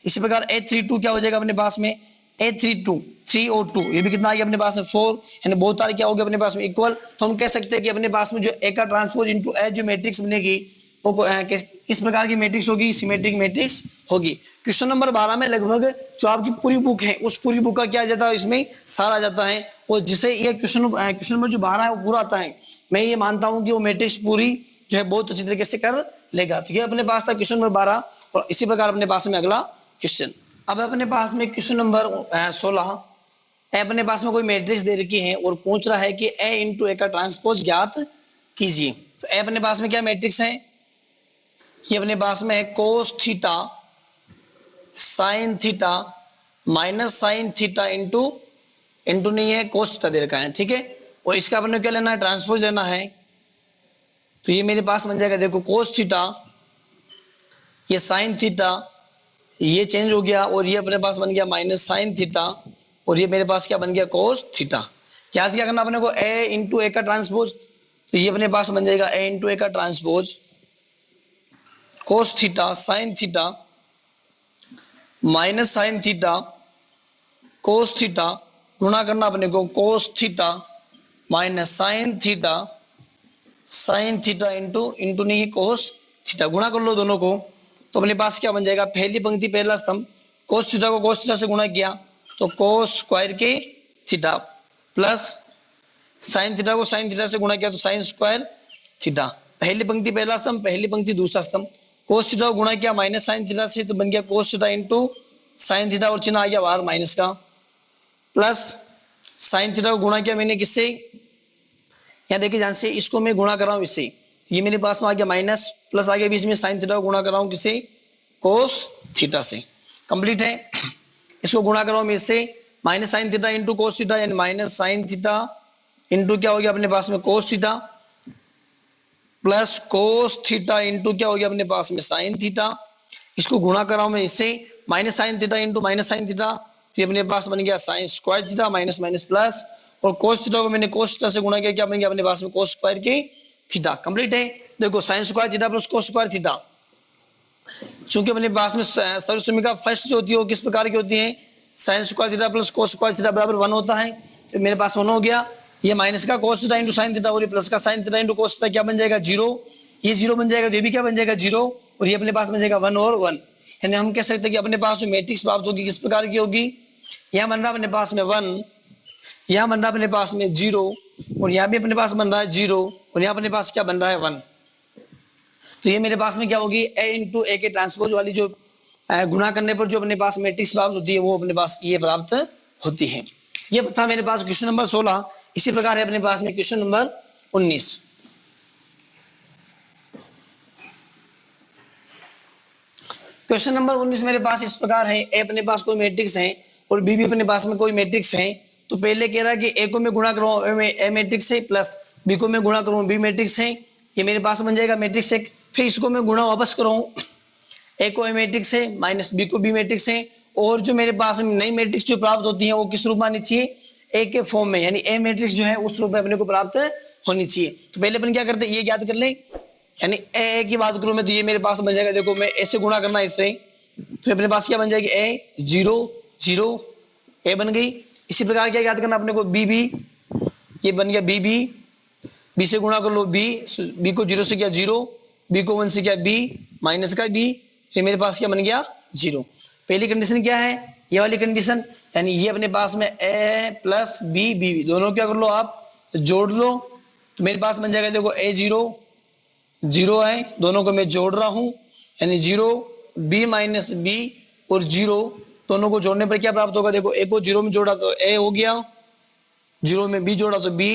इसी प्रकार A32 क्या हो जाएगा अपने पास में, A32 3 और 2 ये भी कितना आ गया अपने पास में 4, यानी बहुत सारे क्या हो गया अपने पास में इक्वल। तो हम कह सकते हैं कि अपने पास में जो ए का ट्रांसपोज इनटू ए जो मैट्रिक्स बनेगी वो किस प्रकार की मैट्रिक्स होगी, सिमेट्रिक मैट्रिक्स होगी। क्वेश्चन नंबर 12 में लगभग जो आपकी पूरी बुक है उस पूरी बुक का क्या आ जाता है, इसमें सारा आ जाता है, और जिसे ये क्वेश्चन नंबर जो 12 है वो पूरा आता है, मैं ये मानता हूँ कि वो मैट्रिक्स पूरी जो है बहुत अच्छी तरीके से कर लेगा। तो ये अपने पास था क्वेश्चन नंबर 12, और इसी प्रकार अपने पास में अगला क्वेश्चन। अब अपने पास में क्वेश्चन नंबर 16, अपने पास में कोई मैट्रिक्स दे रखी है और पूछ रहा है कि ए इंटू ए का ट्रांसपोज ज्ञात कीजिए। तो ए अपने पास में क्या मैट्रिक्स है, ये अपने पास में है cos theta sine theta minus sine theta into नहीं है कोस थीटा दे रखा है, ठीक है, और इसका अपने क्या लेना है, ट्रांसपोज लेना है। तो ये मेरे पास बन जाएगा, देखो कोस थीटा, ये साइन थीटा, ये चेंज हो गया, और ये अपने पास बन गया माइनस साइन थीटा, और ये मेरे पास क्या बन गया कोस थीटा। क्या करना अपने को, ए इंटू ए का ट्रांसपोज, तो ये अपने पास बन जाएगा ए इंटू ए का transpose cos theta sine theta minus sine theta cos theta गुणा करना अपने को cos theta minus sine theta into नहीं कोस थीटा, गुणा कर लो दोनों को। तो अपने पास क्या बन जाएगा, पहली पंक्ति पहला स्तंभ कोस थीटा को कोस थीटा से गुणा किया तो कोस स्क्वायर के थीटा प्लस साइन थीटा को साइन थीटा से गुणा किया तो साइन स्क्वायर थीटा। पहली पंक्ति पहला स्तंभ, पहली पंक्ति दूसरा स्तंभ। कोस थीटा को गुणा किया माइनस साइन थीटा से तो बन गया cos theta into sine theta और चिन्ह आ गया बाहर माइनस का, प्लस साइन थीटा को गुणा किया मैंने किससे, यहाँ देखिए ध्यान से, इसको मैं गुणा कर रहा हूँ इससे, ये मेरे पास में आ गया माइनस, प्लस आ गया बीच में साइन थीटा को गुणा कर रहा हूँ किससे, कोस थीटा से। कंप्लीट है। इसको गुणा कर रहा हूँ मैं इससे, minus sine theta into cos theta यानी माइनस साइन थीटा इंटू क्या हो गया अपने पास में cos theta plus cos theta into क्या हो गया अपने पास में साइन थीटा। इसको गुणा कर रहा हूं मैं इससे, minus sine theta into minus sine theta, फिर अपने पास बन गया sine square theta minus minus plus, और कोस थीटा को मैंने कोस थीटा से गुणा किया, क्या बन गया अपने पास में कोस स्क्वायर के थीटा। कंप्लीट है। देखो sine square theta plus cos square theta, चूंकि अपने पास में सर्वसमीका फर्स्ट जो होती है वो किस प्रकार की होती है, sine square theta plus cos square theta बराबर 1 होता है। तो मेरे पास 1 हो गया, ये माइनस का cos theta into sine theta और ये प्लस का sine theta into cos theta क्या बन जाएगा 0, ये 0 बन जाएगा तो ये भी क्या बन जाएगा 0, और ये अपने पास बन जाएगा 1 और 1। यानी हम कह सकते हैं कि अपने पास जो मैट्रिक्स प्राप्त होगी किस प्रकार की होगी, यहाँ बन रहा अपने पास में 1, यहाँ बन रहा अपने पास में 0, और यहाँ भी अपने पास बन रहा है 0, और यहाँ अपने पास क्या बन रहा है 1। तो ये मेरे पास में क्या होगी, a इंटू ए के ट्रांसपोज वाली जो गुणा करने पर जो अपने पास मैट्रिक्स प्राप्त होती है वो अपने पास ये प्राप्त होती है। ये था मेरे पास क्वेश्चन नंबर 16। इसी प्रकार है अपने पास में क्वेश्चन नंबर 19। क्वेश्चन नंबर 19 मेरे पास इस प्रकार है, ए अपने पास कोई मैट्रिक्स है और बी भी अपने पास में कोई मैट्रिक्स है। तो पहले कह रहा है कि ए को मैं गुणा करूं ए मैट्रिक्स है प्लस बी को मैं गुणा करूं बी मैट्रिक्स है, ये मेरे पास बन जाएगा मैट्रिक्स एक। फिर इसको मैं गुणा वापस करूं, ए को ए मैट्रिक्स है माइनस बी को बी मैट्रिक्स है, और जो मेरे पास में नई मैट्रिक्स जो प्राप्त होती है वो किस रूप में आनी चाहिए, ए के फॉर्म में, यानी ए मैट्रिक्स जो है उस रूप में अपने को प्राप्त होनी चाहिए। तो पहले अपन क्या करते हैं, ये याद कर ले, यानी ए की बात करूं मैं तो ये मेरे पास बन जाएगा, देखो मैं ऐसे गुणा करना इससे तो अपने पास क्या बन जाएगी ए 0 0 ए बन गई। इसी प्रकार क्या याद करना अपने को बी बी, ये बन गया बी बी, बी से गुणा कर लो बी, बी को 0 से किया 0, बी को 1 से किया बी माइनस का बी, फिर मेरे पास क्या बन गया 0। पहली कंडीशन क्या है, ये वाली कंडीशन, यानी ये अपने पास में a प्लस बी बी दोनों क्या कर लो आप जोड़ लो, तो मेरे पास बन जाएगा देखो a 0 0 है, दोनों को मैं जोड़ रहा हूं, यानी 0 b माइनस बी और 0 दोनों को जोड़ने पर क्या प्राप्त होगा, देखो a को 0 में जोड़ा तो a हो गया, 0 में b जोड़ा तो b,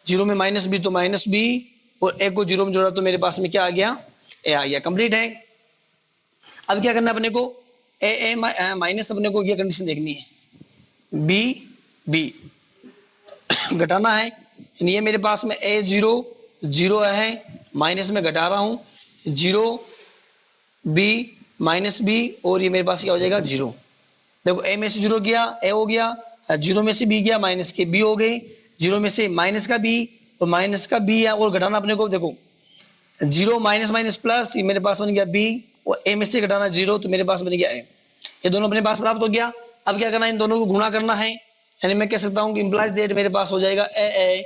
0 में माइनस b तो माइनस b, और a को 0 में जोड़ा तो मेरे पास में क्या आ गया a आ गया। कंप्लीट है। अब क्या करना अपने को, ए माइनस अपने को ये कंडीशन देखनी है, बी बी घटाना है, ये मेरे पास में ए 0 0 है माइनस में घटा रहा हूं 0 बी माइनस बी, और ये मेरे पास क्या हो जाएगा 0। देखो ए में से 0 गया ए हो गया, 0 में से बी गया माइनस के बी हो गए, 0 में से माइनस का बी और माइनस का बी है, और घटाना अपने को देखो 0 माइनस माइनस प्लस, मेरे पास बन गया बी, और ए में से घटाना 0 तो मेरे पास बन गया ए, ये दोनों अपने पास प्राप्त हो गया। अब क्या करना है, इन दोनों को गुणा करना है, यानी मैं कह सकता हूं कि इंप्लाइज दैट मेरे पास हो जाएगा ए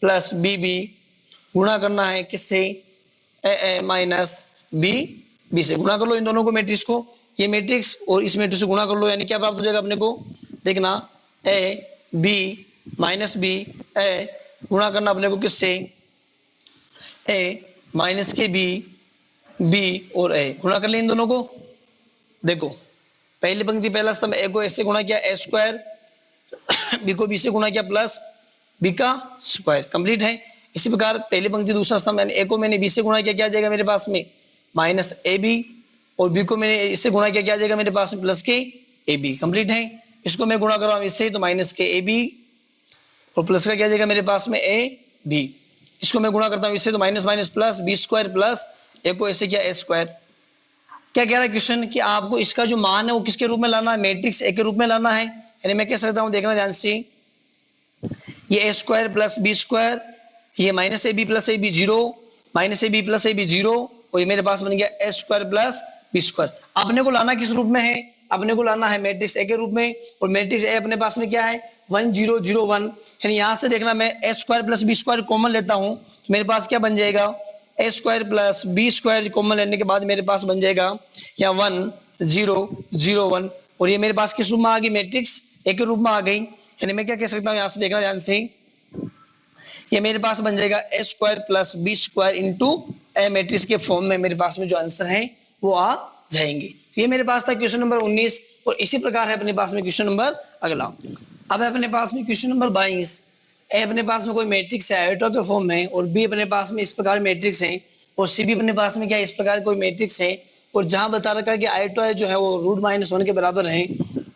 प्लस बी बी, गुणा करना है किससे, ए माइनस बी बी से। गुणा कर लो इन दोनों को मैट्रिक्स को, ये मैट्रिक्स और इस मैट्रिक्स से गुणा कर लो, यानी क्या प्राप्त हो जाएगा अपने को, देखना ए बी माइनस बी ए, गुणा करना अपने को किससे, ए माइनस के बी बी और ए, गुणा कर ले इन दोनों को। देखो पहली पंक्ति पहला स्तंभ ए को ऐसे गुणा किया ए स्क्वायर, बी को बी से गुणा किया प्लस बी का स्क्वायर। कंप्लीट है। इसी प्रकार पहली पंक्ति दूसरा स्तंभ यानी ए को मैंने बी से गुणा किया, क्या जाएगा मेरे पास में माइनस ए बी, और बी को मैंने इससे गुणा किया, क्या जाएगा मेरे पास में प्लस के ए बी। कंप्लीट है। इसको मैं गुणा कर रहा हूं इससे तो माइनस के ए बी, और प्लस का क्या जाएगा मेरे पास में ए बी। इसको मैं गुणा करता हूं इससे तो minus minus plus B square plus A को ऐसे किया ए स्क्वायर। क्या कह रहा है क्वेश्चन कि आपको इसका जो मान है वो किसके रूप में लाना है, मैट्रिक्स ए के रूप में लाना है। यानी मैं कह सकता हूं, देखना ध्यान से, ये A square plus B square, ये minus A B plus A B 0, minus A B plus A B 0, और ये मेरे पास बन गया A square plus B square. अपने को लाना किस रूप में है, अपने को लाना है मैट्रिक्स ए के रूप में, और मैट्रिक्स ए अपने पास में क्या है 1 0 0 1, यानी यहाँ से देखना मैं A square plus B square common लेता हूँ तो मेरे पास क्या बन जाएगा A square plus B square common लेने के बाद मेरे पास बन जाएगा यहाँ 1 0 0 1, और ये मेरे पास किस रूप में आ गई मैट्रिक्स ए के रूप में आ गई। यानी मैं क्या कह सकता हूँ यहाँ से देखना ध्यान से, ये मेरे पास बन जाएगा A square plus B square into A matrix के फॉर्म में मेरे पास में जो आंसर है वो आ जाएंगे। तो ये मेरे पास था क्वेश्चन नंबर 19, और इसी प्रकार है अपने पास में क्वेश्चन नंबर अगला। अब है अपने पास में क्वेश्चन नंबर 22। ए अपने पास में कोई मैट्रिक्स है आयोटा के फॉर्म में, और बी अपने पास में इस प्रकार मैट्रिक्स है, और सी भी अपने पास में क्या इस प्रकार कोई मैट्रिक्स है, और जहां बता रखा है कि आयोटा जो है वो √-1 के बराबर है,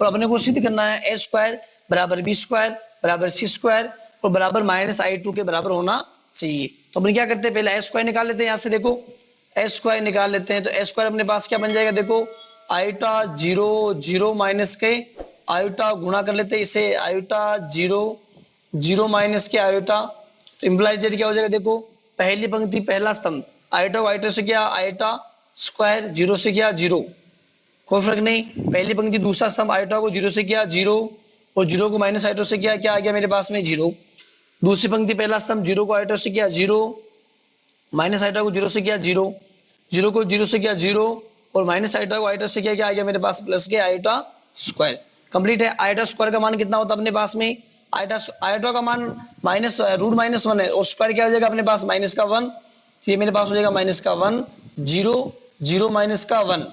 और अपने को सिद्ध करना है ए स्क्वायर बराबर बी स्क्वायर बराबर सी स्क्वायर और बराबर -i2 के बराबर होना चाहिए। तो अपन क्या करते हैं, पहले ए स्क्वायर निकाल लेते हैं। यहाँ से देखो ए स्क्वायर निकाल लेते हैं, तो ए स्क्वायर अपने पास क्या बन जाएगा, देखो आयोटा 0 0 माइनस के आयोटा गुणा कर लेते हैं इसे आयोटा 0 0 माइनस के आयोटा, तो इम्प्लाइज दैट क्या हो जाएगा, देखो पहली पंक्ति पहला स्तंभ आयोटा को आयोटा से क्या आयोटा स्क्वायर 0 से क्या 0, कोई फर्क नहीं। पहली पंक्ति दूसरा स्तंभ आयोटा को 0 से क्या 0 और 0 को माइनस आयोटा से क्या क्या आ गया मेरे पास में 0। दूसरी पंक्ति पहला स्तंभ 0 को आयोटा से क्या 0 माइनस आयोटा को 0 से क्या 0, 0 को 0 से क्या 0 और माइनस आयोटा को आयोटा से क्या क्या आ गया मेरे पास प्लस के आयोटा स्क्वायर। कंप्लीट है। आयोटा स्क्वायर का मान कितना होता है अपने पास में, आयोटा का मान √-1 है, और स्क्वायर क्या हो जाएगा अपने पास माइनस का 1, तो ये मेरे पास हो जाएगा माइनस का 1 0 0 माइनस का 1।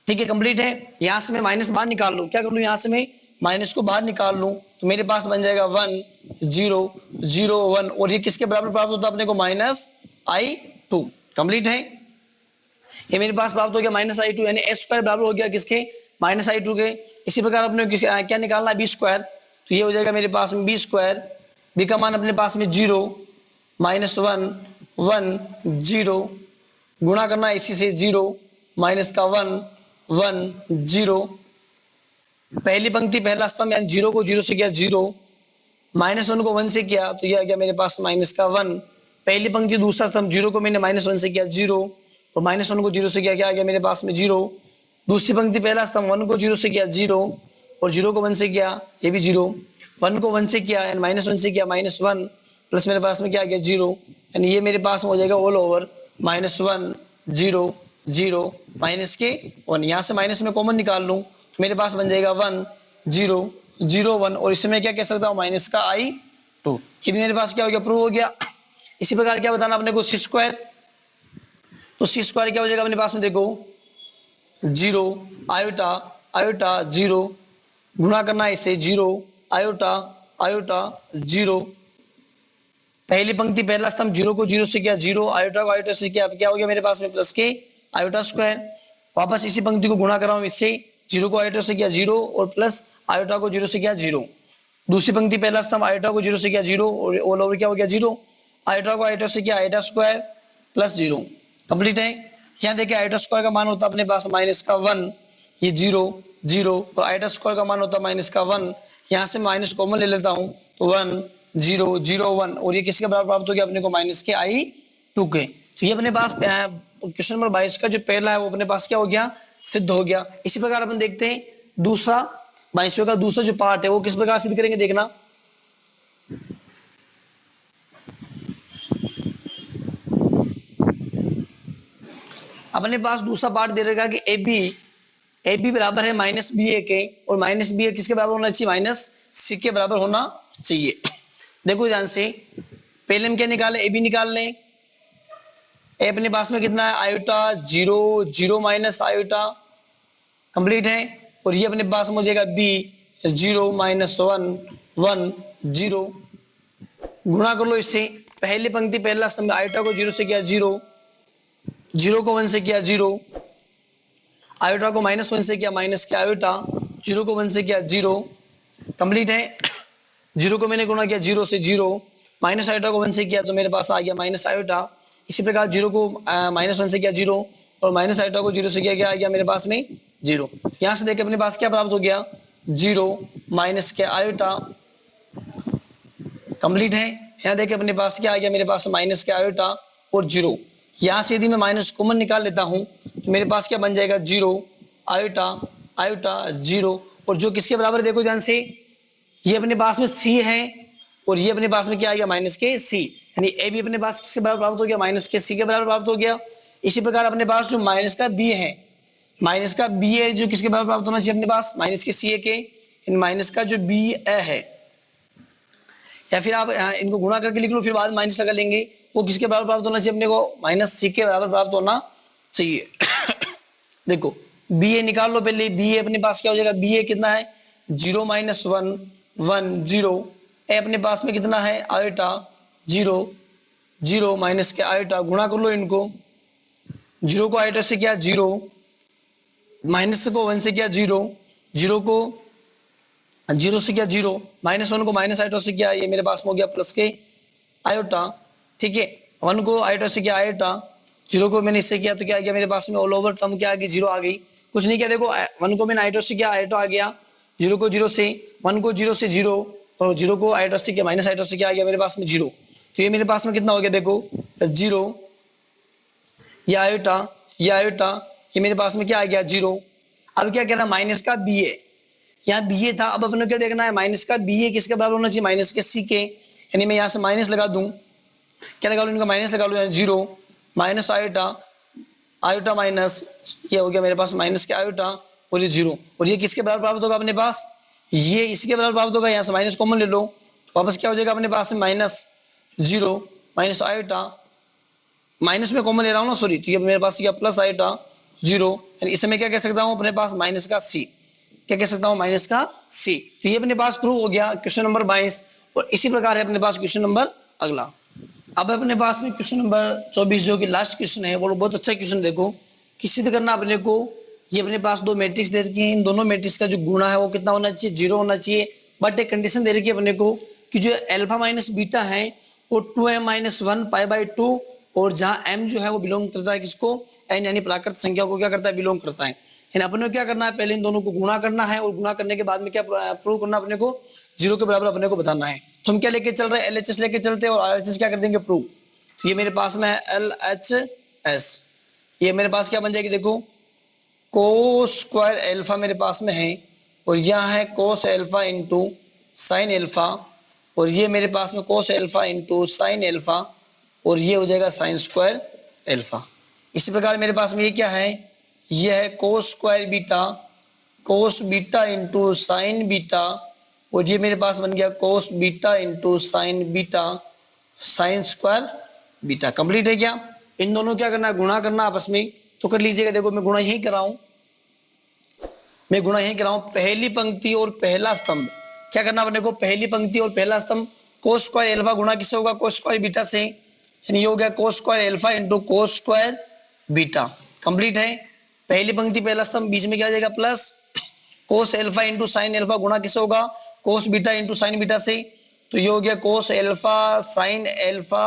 ठीक है, कंप्लीट है। यहाँ से मैं माइनस बाहर निकाल लूँ, क्या कर लूँ, यहाँ से मैं माइनस को बाहर निकाल लूँ तो मेरे पास बन जाएगा 1 0 0 1, और ये किसके बराबर प्राप्त होता है अपने को -i2। कंप्लीट है, ये मेरे पास प्राप्त हो गया -i2, यानी ए स्क्वायर बराबर हो गया किसके -i2 के। इसी प्रकार अपने क्या निकालना है बी स्क्वायर, तो ये हो जाएगा मेरे पास में बी स्क्वायर, बी का मान अपने पास में 0 -1 1 0 गुणा करना इसी से 0 माइनस का 1 1 0, पहली पंक्ति पहला स्तंभ यानी 0 को 0 से किया 0, -1 को 1 से किया तो ये आ गया मेरे पास माइनस का 1। पहली पंक्ति दूसरा स्तंभ 0 को मैंने -1 से किया 0 और -1 को 0 से किया क्या आ गया मेरे पास में 0। दूसरी पंक्ति पहला स्तंभ 1 को 0 से किया 0 और 0 को 1 से किया ये भी 0, 1 को 1 से किया यानी -1 से किया -1 प्लस मेरे पास में क्या आ गया 0, यानी ये मेरे पास में हो जाएगा ऑल ओवर -1 0 0 माइनस के 1। यहाँ से माइनस में कॉमन निकाल लूँ तो मेरे पास बन जाएगा 1 0 0 1, और इसमें क्या कह सकता हूँ माइनस का i2। ये भी मेरे पास क्या हो गया, प्रूव हो गया। इसी प्रकार क्या बताना अपने को सी स्क्वायर, तो सी स्क्वायर क्या हो जाएगा अपने पास में देखो 0 आयोटा आयोटा 0 गुणा करना इससे 0 आयोटा आयोटा 0, पहली पंक्ति पहला स्तंभ 0 को 0 से किया 0 आयोटा को आयोटा से किया क्या हो गया मेरे पास में प्लस के आयोटा स्क्वायर। वापस इसी पंक्ति को गुणा कर रहा हूँ इससे 0 को आयोटा से किया 0 और प्लस आयोटा को 0 से किया 0। दूसरी पंक्ति पहला स्तंभ आयोटा को 0 से किया 0 और ऑल ओवर क्या हो गया 0, आयोटा को आयोटा से किया आयोटा स्क्वायर प्लस 0। कंप्लीट है। यहाँ देखिए आयोटा स्क्वायर का मान होता है अपने पास माइनस का 1, ये 0 0 और आयोटा स्क्वायर का मान होता है माइनस का 1। यहाँ से माइनस कॉमन ले लेता हूँ तो 1 0 0 1, और ये किसके बराबर प्राप्त हो गया अपने को माइनस के i2 के। तो ये अपने पास क्वेश्चन नंबर 22 का जो पहला है वो अपने पास क्या हो गया, सिद्ध हो गया। इसी प्रकार अपन देखते हैं दूसरा 22 का दूसरा जो पार्ट है वो किस प्रकार सिद्ध करेंगे देखना। अपने पास दूसरा पार्ट दे रहेगा कि ए बी बराबर है -ba के, और -ba किसके बराबर होना चाहिए, -c के बराबर होना चाहिए। देखो ध्यान से, पहले हम क्या निकाले, ए बी निकाल लें। ए अपने पास में कितना है आयोटा 0 0 माइनस आयोटा, कंप्लीट है। और ये अपने पास में हो जाएगा बी 0 -1 1 0, गुणा कर लो इससे, पहली पंक्ति पहला स्तंभ आयोटा को 0 से किया 0, 0 को 1 से किया 0, आयोटा को -1 से किया माइनस के आयोटा, 0 को 1 से किया 0, कंप्लीट है। 0 को मैंने गुणा किया 0 से 0, माइनस आयोटा को 1 से किया तो मेरे पास आ गया माइनस आयोटा। इसी प्रकार 0 को -1 से किया 0 और माइनस आयोटा को 0 से किया क्या आ गया मेरे पास में 0। यहाँ से देखिए अपने पास क्या प्राप्त हो गया 0 माइनस के आयोटा, कंप्लीट है। यहाँ देखिए अपने पास क्या आ गया मेरे पास माइनस के आयोटा और 0। यहाँ से यदि मैं माइनस कॉमन निकाल लेता हूँ तो मेरे पास क्या बन जाएगा 0 आयोटा आयोटा 0, और जो किसके बराबर देखो ध्यान से, ये अपने पास में c है और ये अपने पास में क्या आ गया माइनस के c, यानी ए भी अपने पास किसके बराबर प्राप्त हो गया, माइनस के c के बराबर प्राप्त हो गया। इसी प्रकार अपने पास जो माइनस का b है, माइनस का b है जो किसके बराबर प्राप्त होना चाहिए अपने पास, माइनस के c के, माइनस का जो b है, या फिर आप इनको गुणा करके लिख लो फिर बाद माइनस लगा लेंगे, वो किसके बराबर प्राप्त होना चाहिए अपने को, माइनस सी के बराबर प्राप्त होना चाहिए। देखो बी ए निकाल लो पहले, बी ए अपने पास क्या हो जाएगा, बी ए कितना है 0 माइनस 1 1 0, ए अपने पास में कितना है आयोटा 0 0 माइनस के आयोटा, गुणा कर लो इनको, 0 को आयोटा से क्या 0, माइनस को 1 से क्या 0, 0 को 0 से क्या 0, माइनस 1 को माइनस आयोटा से क्या, ये मेरे पास में हो गया प्लस के आयोटा, ठीक है, 1 को आयोटा से क्या आयोटा, 0 को मैंने इससे किया तो क्या आ गया मेरे पास में ऑल ओवर टर्म क्या आ गई 0 आ गई, कुछ नहीं किया, देखो 1 को मैंने आयोटा से क्या आयोटा आ गया, 0 को 0 से, 1 को 0 से 0, और 0 को आयोटा से क्या माइनस आयोटा से क्या आ गया मेरे पास में 0, तो ये मेरे पास में कितना हो गया देखो 0, ये आयोटा ये मेरे पास में क्या आ गया 0। अब क्या कह रहा है माइनस का बी ए, यहाँ बी ए था, अब अपने क्या देखना है माइनस का बी ए किसके बराबर होना चाहिए, माइनस के सी के, यानी मैं यहाँ से माइनस लगा दूं, क्या लगा लूं इनका माइनस लगा लूं, 0 माइनस आयोटा आयोटा माइनस, ये हो गया मेरे पास माइनस के आयोटा और ये 0, और ये किसके बराबर प्राप्त होगा अपने पास, ये इसके बराबर प्राप्त होगा, यहाँ से माइनस कॉमन ले लो, वापस क्या हो जाएगा अपने पास में माइनस 0 माइनस आयोटा, माइनस में कॉमन ले रहा हूँ ना सॉरी, तो ये मेरे पास क्या प्लस आयोटा 0, इसे मैं क्या कह सकता हूँ अपने पास माइनस का सी, क्या कह सकता हूँ माइनस का सी, तो ये अपने पास प्रूव हो गया क्वेश्चन नंबर 22, और इसी प्रकार है अपने पास क्वेश्चन नंबर अगला। अब अपने पास में क्वेश्चन नंबर 24 जो कि लास्ट क्वेश्चन है, वो बहुत अच्छा क्वेश्चन, देखो कि सिद्ध करना अपने को, ये अपने पास दो मैट्रिक्स दे रखी है, इन दोनों मैट्रिक्स का जो गुणा है वो कितना होना चाहिए 0 होना चाहिए, बट एक कंडीशन दे रखी है अपने को कि जो अल्फा माइनस बीटा है वो 2m माइनस 1 π/2, और जहाँ m जो है वो बिलोंग करता है किसको, n यानी प्राकृत संख्या को क्या करता है बिलोंग करता है, अपने को क्या करना है पहले इन दोनों को गुणा करना है, और गुणा करने के बाद में क्या प्रूव करना अपने को 0 के बराबर अपने को बताना है, तो हम क्या लेके चल रहे हैं LHS लेके चलते हैं, और RHS क्या कर देंगे प्रूव, तो ये मेरे पास में है LHS, ये मेरे पास क्या बन जाएगी देखो कोस स्क्वायर एल्फा मेरे पास में है, और यहाँ है कोस एल्फा इंटू साइन एल्फा, और ये मेरे पास में कोस एल्फा इंटू साइन एल्फा, और ये हो जाएगा साइन स्क्वायर एल्फा। इसी प्रकार मेरे पास में ये क्या है, ये है cos square beta, cos beta into sine beta, और ये मेरे पास बन गया cos beta into sine beta sine square beta. Complete है क्या, इन दोनों क्या करना है गुणा करना आपस में, तो कर लीजिएगा, देखो मैं गुणा यही कर रहा हूं, मैं गुणा यही कर रहा हूं, पहली पंक्ति और पहला स्तंभ, क्या करना अपने को पहली पंक्ति और पहला स्तंभ, कोस स्क्वायर एल्फा गुणा किससे होगा कोस स्क्वायर बीटा से, यानी ये हो गया cos square alpha into cos square beta. Complete है, पहली पंक्ति पहला स्तंभ, बीच में क्या आ जाएगा plus cos alpha into sine alpha गुणा किससे होगा cos beta into sine beta से, तो ये हो गया कोस एल्फा साइन एल्फा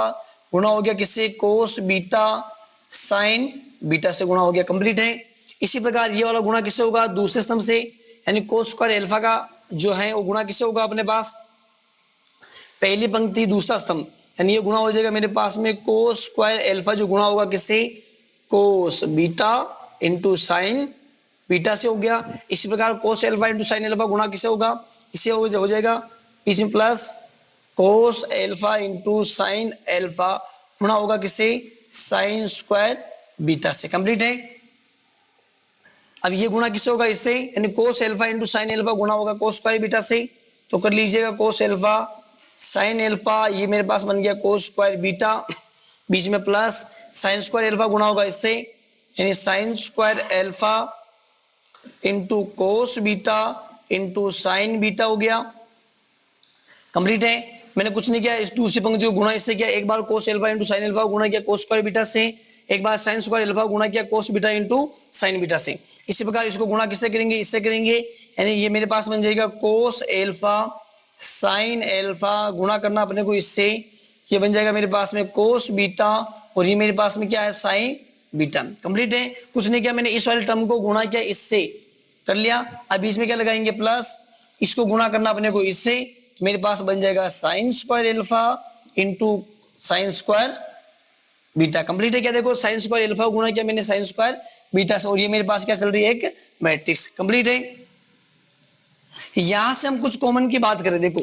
गुणा हो गया किससे कोस बीटा साइन बीटा से गुणा हो गया। कंप्लीट है, इसी प्रकार ये वाला गुणा किससे होगा दूसरे स्तंभ से, यानी कोस स्क्वायर एल्फा का जो है वो गुणा किससे होगा अपने पास पहली पंक्ति दूसरा स्तंभ, यानी ये गुणा हो जाएगा मेरे पास में कोस स्क्वायर एल्फा जो गुणा होगा किससे cos beta into sine beta से हो गया। इसी प्रकार कोस एल्फा इंटू साइन एल्फा गुणा किससे होगा, इसे हो जाएगा इसमें plus cos alpha into sine alpha गुणा होगा किससे साइन स्क्वायर बीटा से। कंप्लीट है, अब ये गुणा किससे होगा इससे, यानी कोस एल्फा इंटू साइन एल्फा गुणा होगा कोस स्क्वायर बीटा से, तो कर लीजिएगा कोस एल्फा साइन एल्फा, ये मेरे पास बन गया कोस स्क्वायर बीटा, बीच में प्लस साइन स्क्वायर एल्फा गुणा होगा इससे, यानी sine square alpha into cos beta into sine beta हो गया। कंप्लीट है, मैंने कुछ नहीं किया, इस दूसरी पंक्ति को गुणा इससे किया, एक बार cos alpha into sine alpha गुणा किया कोस स्क्वायर बीटा से, एक बार साइन स्क्वायर एल्फा गुणा किया cos beta into sine beta से। इसी प्रकार इसको गुणा किससे करेंगे इससे करेंगे, यानी ये मेरे पास बन जाएगा कोस एल्फा साइन एल्फा गुणा करना अपने को इससे, ये बन जाएगा मेरे पास में कोस बीटा, और ये मेरे पास में क्या है साइन बीटा। कंप्लीट है, कुछ नहीं किया, मैंने इस वाले टर्म को गुणा किया इससे कर लिया, अब इसमें क्या लगाएंगे प्लस, इसको गुणा करना अपने को इससे, मेरे पास बन जाएगा sine square alpha into sine square beta. Complete है क्या? देखो साइन स्क्वायर अल्फा गुणा किया मैंने साइन स्क्वायर बीटा से, और ये मेरे पास क्या चल रही है? एक मैट्रिक्स। कंप्लीट है। यहां से हम कुछ कॉमन की बात करें, देखो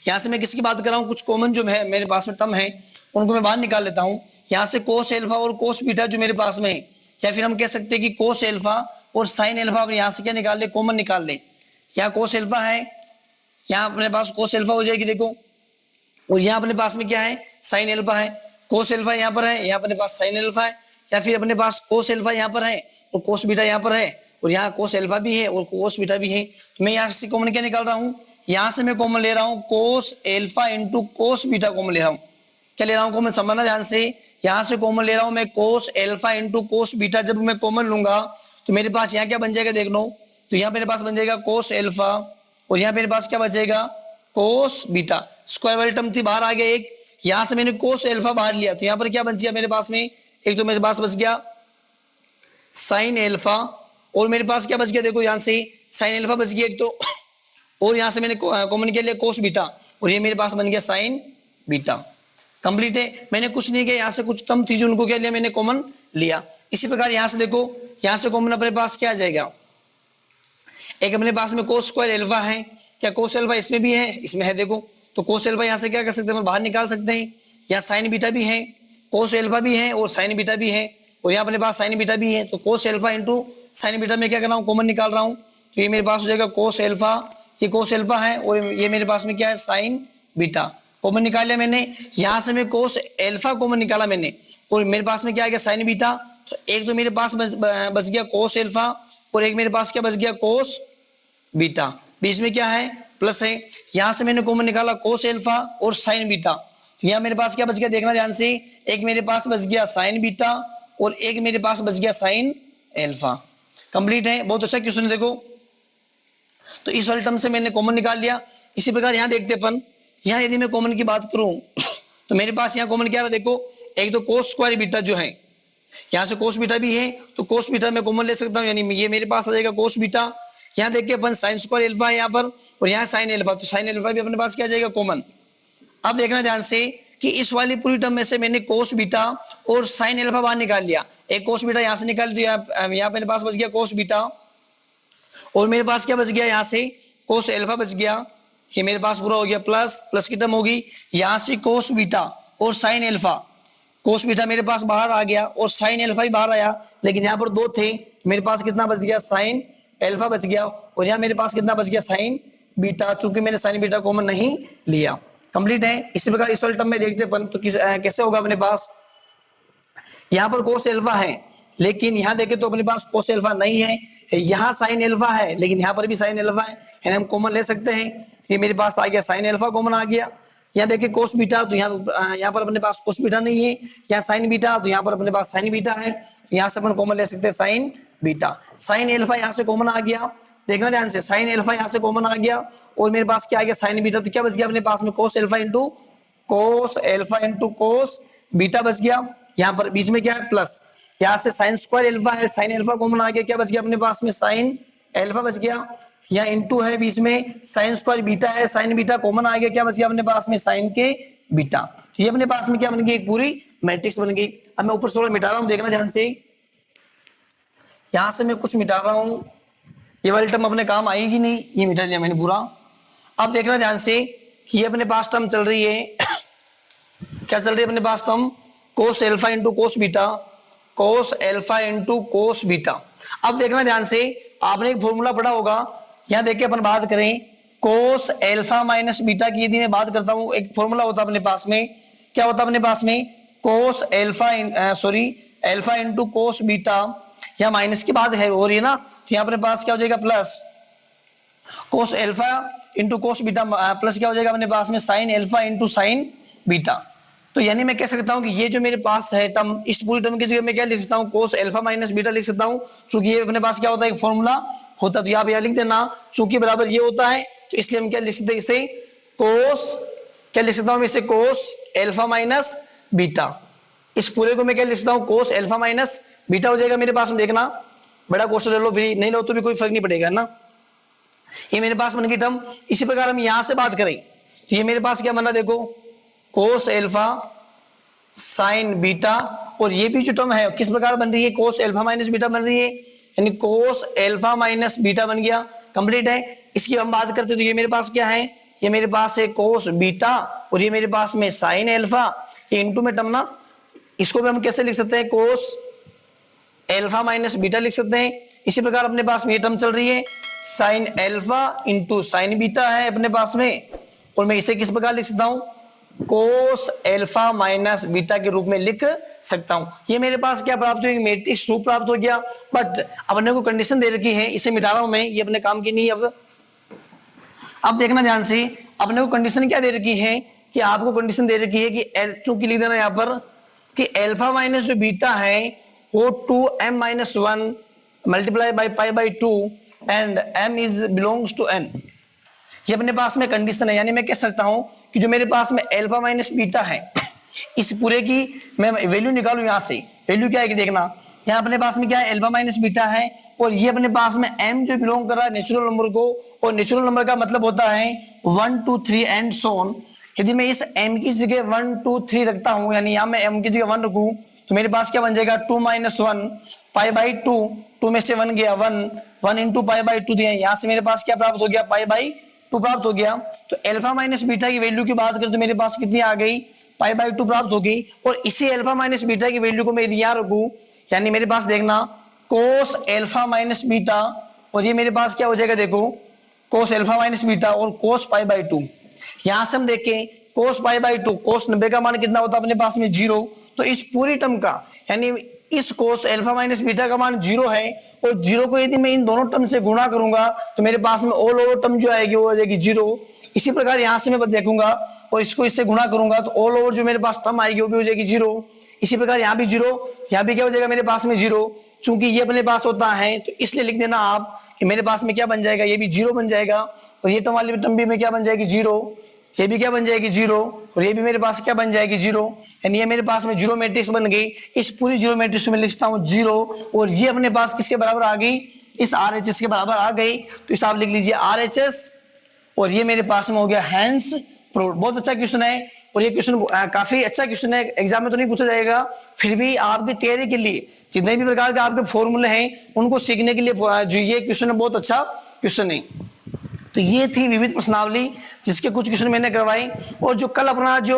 यहां से मैं किसकी बात कर रहा हूं, कुछ कॉमन जो है मेरे पास में टर्म है उनको मैं बाहर निकाल लेता हूं। यहां से कोस एल्फा और कोस बीटा जो मेरे पास में है, या फिर हम कह सकते हैं कि कोस एल्फा और साइन एल्फा, यहां से क्या निकाल ले? कॉमन निकाल ले। यहाँ कोस एल्फा है, यहाँ अपने पास कोस एल्फा हो जाएगी देखो, और यहाँ अपने पास में क्या है? साइन एल्फा है। कोस एल्फा यहाँ पर है, यहाँ अपने पास साइन एल्फा है, या फिर अपने पास कोस एल्फा यहाँ पर है और कोस बीटा यहाँ पर है, और यहाँ कोस एल्फा भी है और कोस बीटा भी है। तो मैं यहाँ से कॉमन क्या निकाल रहा हूँ? यहाँ से मैं कॉमन ले रहा हूँ कोस alpha into cos beta common ले रहा हूँ। क्या ले रहा हूँ कॉमन? समझना ध्यान से। यहाँ से कॉमन ले रहा हूँ मैं कोस एल्फा इंटू कोस बीटा। जब मैं कॉमन लूंगा तो मेरे पास यहाँ क्या बन जाएगा देख लो, तो यहाँ मेरे पास बन जाएगा कोस एल्फा, और यहाँ मेरे पास क्या बचेगा? Cos beta. स्क्वायर वाली टर्म थी, बाहर आ गया एक। यहाँ से मैंने कोस एल्फा बाहर लिया, तो यहाँ पर क्या बच गया मेरे पास में? एक तो मेरे पास बच गया साइन एल्फा, और मेरे पास क्या बच गया? देखो यहाँ से साइन एल्फा बच गया एक तो, और यहाँ से मैंने कॉमन किया लिया कोस बीटा, और ये मेरे पास बन गया साइन बीटा। कंप्लीट है। मैंने कुछ नहीं किया, यहाँ से कुछ टर्म थी जो उनको क्या लिया मैंने? कॉमन लिया। इसी प्रकार यहाँ से देखो, यहाँ से कॉमन अपने पास क्या आ जाएगा? एक अपने पास में कोस स्क्वायर एल्फा है, क्या कोस एल्फा इसमें भी है? इसमें है देखो, तो कोस एल्फा यहाँ से क्या कर सकते हैं? बाहर निकाल सकते हैं। यहाँ साइन बीटा भी है, कोस एल्फा भी है और साइन बीटा भी है, और यहाँ अपने पास साइन बीटा भी है। तो कोस एल्फा इंटू साइन बीटा में क्या कर रहा हूँ? कॉमन निकाल रहा हूँ। तो ये मेरे पास हो जाएगा कोस एल्फा, ये कोस एल्फा है, और ये मेरे पास में क्या है? Sign beta. कॉमन निकाल लिया मैंने। यहाँ से मैं कोस एल्फा कॉमन निकाला मैंने, और मेरे पास में क्या आ गया? Sign beta. तो एक तो मेरे पास बच गया कोस एल्फा, और एक मेरे पास क्या बच गया? Cos beta. बीच में क्या है? प्लस है। यहां से मैंने कॉमन निकाला कोस एल्फा और साइन बीटा, तो यहाँ मेरे पास क्या बच गया? देखना ध्यान से। एक मेरे पास बच गया साइन बीटा, और एक मेरे पास बच गया साइन एल्फा। कंप्लीट है। बहुत अच्छा क्वेश्चन देखो। तो इस वाले टर्म से मैंने कॉमन निकाल लिया। इसी प्रकार यहाँ देखते अपन, यहाँ यदि मैं कॉमन की बात करूं तो मेरे पास यहाँ कॉमन क्या रहा? देखो, एक तो कोस स्क्वायर बीटा जो है, यहाँ से कोस बीटा भी है, तो कोस बीटा मैं कॉमन ले सकता हूँ, यानी ये मेरे पास आ जाएगा कोस बीटा। यहाँ देखिए अपन साइन स्क्वायर एल्फा है यहाँ पर, और यहाँ साइन एल्फा, तो साइन एल्फा भी अपने पास क्या जाएगा? कॉमन। अब देखना ध्यान से कि इस वाली पूरी टर्म में से मैंने कोस बीटा और साइन एल्फा बाहर निकाल लिया। एक कोस बीटा यहाँ से निकाल दिया, यहाँ मेरे पास बच गया कोस बीटा, और मेरे पास क्या बच गया? यहाँ से कोस एल्फा बच गया। ये मेरे पास पूरा हो गया, प्लस प्लस की टर्म होगी। यहाँ से कोस बीटा और साइन एल्फा, कोस बीटा मेरे पास बाहर आ गया और साइन एल्फा भी बाहर आया, लेकिन यहाँ पर दो थे, मेरे पास कितना बच गया? साइन एल्फा बच गया, और यहाँ मेरे पास कितना बच गया? साइन बीटा, चूंकि मैंने साइन बीटा कॉमन नहीं लिया। कंप्लीट है। इसी प्रकार इस वाले टर्म में देखते अपन तो कैसे होगा? अपने पास यहाँ पर कोस एल्फा है, लेकिन यहाँ देखें तो अपने पास कोस एल्फा नहीं है। यहाँ साइन एल्फा है, लेकिन यहाँ पर भी साइन एल्फा है, यानी हम कॉमन ले सकते हैं। ये मेरे पास आ गया साइन एल्फा कॉमन आ गया। यहाँ देखिए कोस बीटा, तो यहाँ पर अपने पास कोस बीटा नहीं है। यहाँ साइन बीटा, तो यहाँ पर अपने पास साइन बीटा है, यहाँ से अपन कॉमन ले सकते हैं साइन बीटा। साइन एल्फा यहाँ से कॉमन आ गया, देखना ध्यान से, साइन एल्फा यहाँ से कॉमन आ गया, और मेरे पास क्या आ गया? Sign beta. तो क्या बच गया अपने पास में? कोस एल्फा इंटू कोस बीटा बच गया। यहाँ पर बीच में क्या है? प्लस। यहाँ से साइन स्क्वायर एल्फा है, साइन एल्फा कॉमन आ गया, क्या बच गया अपने पास में? साइन एल्फा बच गया। यहाँ इंटू है बीच में, साइन स्क्वायर बीटा है, साइन बीटा कॉमन आ गया, क्या बच गया अपने पास में? साइन के बीटा। तो ये अपने पास में क्या बन गई? एक पूरी मैट्रिक्स बन गई। अब मैं ऊपर से थोड़ा मिटा रहा हूँ, देखना ध्यान से। यहां से मैं कुछ मिटा रहा हूं, ये वाली टर्म अपने काम आएगी नहीं, ये मिटा लिया मैंने पूरा। अब देखना ध्यान से, ये अपने पास टर्म चल रही है क्या चल रही है अपने पास term? Cos alpha into cos beta, cos alpha into cos beta. अब देखना ध्यान से, आपने एक फॉर्मूला पढ़ा होगा, यहाँ देखिए अपन बात करें कोस एल्फा माइनस बीटा की, यदि मैं बात करता हूँ, एक फॉर्मूला होता अपने पास में, क्या होता अपने पास में? कोस alpha alpha into cos beta, या माइनस की बात है हो रही है ना, तो यहाँ अपने पास क्या हो जाएगा? Plus cos alpha into cos beta, plus क्या हो जाएगा अपने पास में? Sine alpha into sign beta. तो यानी मैं कह सकता हूं कि ये जो मेरे पास है टर्म, इस पूरी टर्म की जगह मैं क्या लिख सकता हूं? कोस एल्फा माइनस बीटा लिख सकता हूं, क्योंकि ये अपने पास क्या होता है? एक फॉर्मूला होता। तो यहाँ पे लिख देना, चूंकि बराबर ये होता है, तो इसलिए हम क्या लिख सकते हैं? इसे कोस, क्या लिख सकता हूं इसे? कोस एल्फा माइनस बीटा। इस पूरे को मैं क्या लिख सकता हूं? कोस एल्फा माइनस बीटा हो जाएगा मेरे पास में। देखना, बड़ा क्वेश्चन ले लो, फिर नहीं लो तो भी कोई फर्क नहीं पड़ेगा ना। ये मेरे पास बन गई टर्म। इसी प्रकार हम यहां से बात करें तो ये मेरे पास क्या बना? देखो कोस एल्फा साइन बीटा, और ये भी जो टर्म है किस प्रकार बन रही है, कोस अल्फा माइनस बीटा बन रही है, यानी कोस अल्फा माइनस बीटा बन गया, कंप्लीट है। इसकी हम बात करते हैं तो ये मेरे पास क्या है, ये मेरे पास है कोस बीटा, और ये मेरे पास में साइन अल्फा, ये इनटू में टर्म ना, इसको भी हम कैसे लिख सकते हैं, कोस अल्फा माइनस बीटा लिख सकते हैं। इसी प्रकार अपने पास में ये टर्म चल रही है sine alpha into sine beta है अपने पास में, और मैं इसे किस प्रकार लिख सकता हूं, कोस अल्फा माइनस बीटा के रूप में लिख सकता हूं। ये मेरे पास क्या प्राप्त हुई, मैट्रिक्स रूप प्राप्त हो गया। बट अपने को कंडीशन दे रखी है, इसे मिटा रहा हूं मैं, ये अपने काम की नहीं। अब देखना ध्यान से, अपने को कंडीशन क्या दे रखी है कि आपको कंडीशन दे रखी है कि चूंकि लिख देना यहां पर कि अल्फा माइनस जो बीटा है वो 2m-1 multiply by pi by 2 and m is belongs to n। ये अपने पास में कंडीशन है, यानी मैं कह सकता हूं कि जो मेरे पास में अल्फा माइनस बीटा है, इस पूरे की मैं वैल्यू निकालू यहां से, वैल्यू क्या है कि देखना, यहाँ अपने पास में क्या है, अल्फा माइनस बीटा है, और ये अपने पास में m जो बिलोंग कर रहा है नेचुरल नंबर को, और नेचुरल नंबर का मतलब होता है 1 2 3 एंड सो ऑन। यदि मैं इस m की जगह 1 2 3 रखता हूं, यानी यहाँ मैं m की जगह 1 रखूं, तो मेरे पास क्या बन जाएगा 2 - 1 पाई बाई 2, 2 में से 1 गया 1, 1 इंटू पाई बाई 2 दिया, यहाँ से मेरे पास क्या प्राप्त हो गया, पाई बाई 2 प्राप्त हो गया। तो अल्फा माइनस बीटा की वैल्यू की बात करें तो मेरे पास कितनी आ गई, पाई बाई 2 प्राप्त हो गई। और इसी अल्फा माइनस बीटा की वैल्यू को मैं यदि यहाँ रखूं, यानी मेरे पास देखना कोस अल्फा माइनस बीटा, और ये मेरे पास क्या हो जाएगा, देखो कोस अल्फा माइनस बीटा और कोस पाई बाई 2। यहां से हम देखें कोस पाई बाई 2, कोस 90 का मान कितना होता है अपने पास में 0, तो इस पूरी टर्म का यानी इस कोस अल्फा माइनस बीटा का मान 0 है, और 0 को यदि मैं इन दोनों टर्म से गुणा करूंगा तो मेरे पास में ऑल ओवर टर्म जो आएगी वो आ जाएगी 0। इसी प्रकार यहां से मैं देखूंगा और इसको इससे गुणा करूंगा तो ऑल ओवर जो मेरे पास टर्म आएगी वो भी हो जाएगी 0। इसी प्रकार यहाँ भी 0, यहाँ भी क्या हो जाएगा मेरे पास में 0। चूंकि ये अपने पास होता है तो इसलिए लिख देना आप कि मेरे पास में क्या बन जाएगा, ये भी 0 बन जाएगा, और ये टर्म वाली टर्म भी में क्या बन जाएगी 0, ये भी क्या बन जाएगी 0, और ये भी मेरे पास क्या बन जाएगी 0, यानी ये मेरे पास में 0 मैट्रिक्स बन गई। इस पूरी 0 मैट्रिक्स में लिखता हूँ 0, और ये अपने पास किसके बराबर आ गई, इस RHS के बराबर आ गई। तो इस आप लिख लीजिए RHS, और ये मेरे पास में हो गया हैंस प्रूव्ड। बहुत अच्छा क्वेश्चन है, और ये क्वेश्चन काफी अच्छा क्वेश्चन है, एग्जाम में तो नहीं पूछा जाएगा, फिर भी आपकी तैयारी के लिए जितने भी प्रकार के आपके फॉर्मूले हैं उनको सीखने के लिए जो ये क्वेश्चन है बहुत अच्छा क्वेश्चन है। तो ये थी विविध प्रश्नावली जिसके कुछ क्वेश्चन मैंने करवाए, और जो कल अपना जो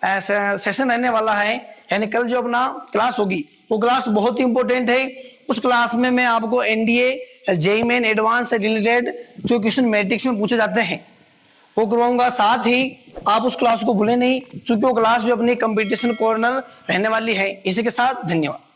सेशन रहने वाला है, यानी कल जो अपना क्लास होगी वो क्लास बहुत ही इंपॉर्टेंट है। उस क्लास में मैं आपको NDA JEE मेन एडवांस से रिलेटेड जो क्वेश्चन मैट्रिक्स में पूछे जाते हैं वो करवाऊंगा। साथ ही आप उस क्लास को भूलें नहीं, क्योंकि वो क्लास जो अपनी कंपटीशन कॉर्नर रहने वाली है। इसी के साथ धन्यवाद।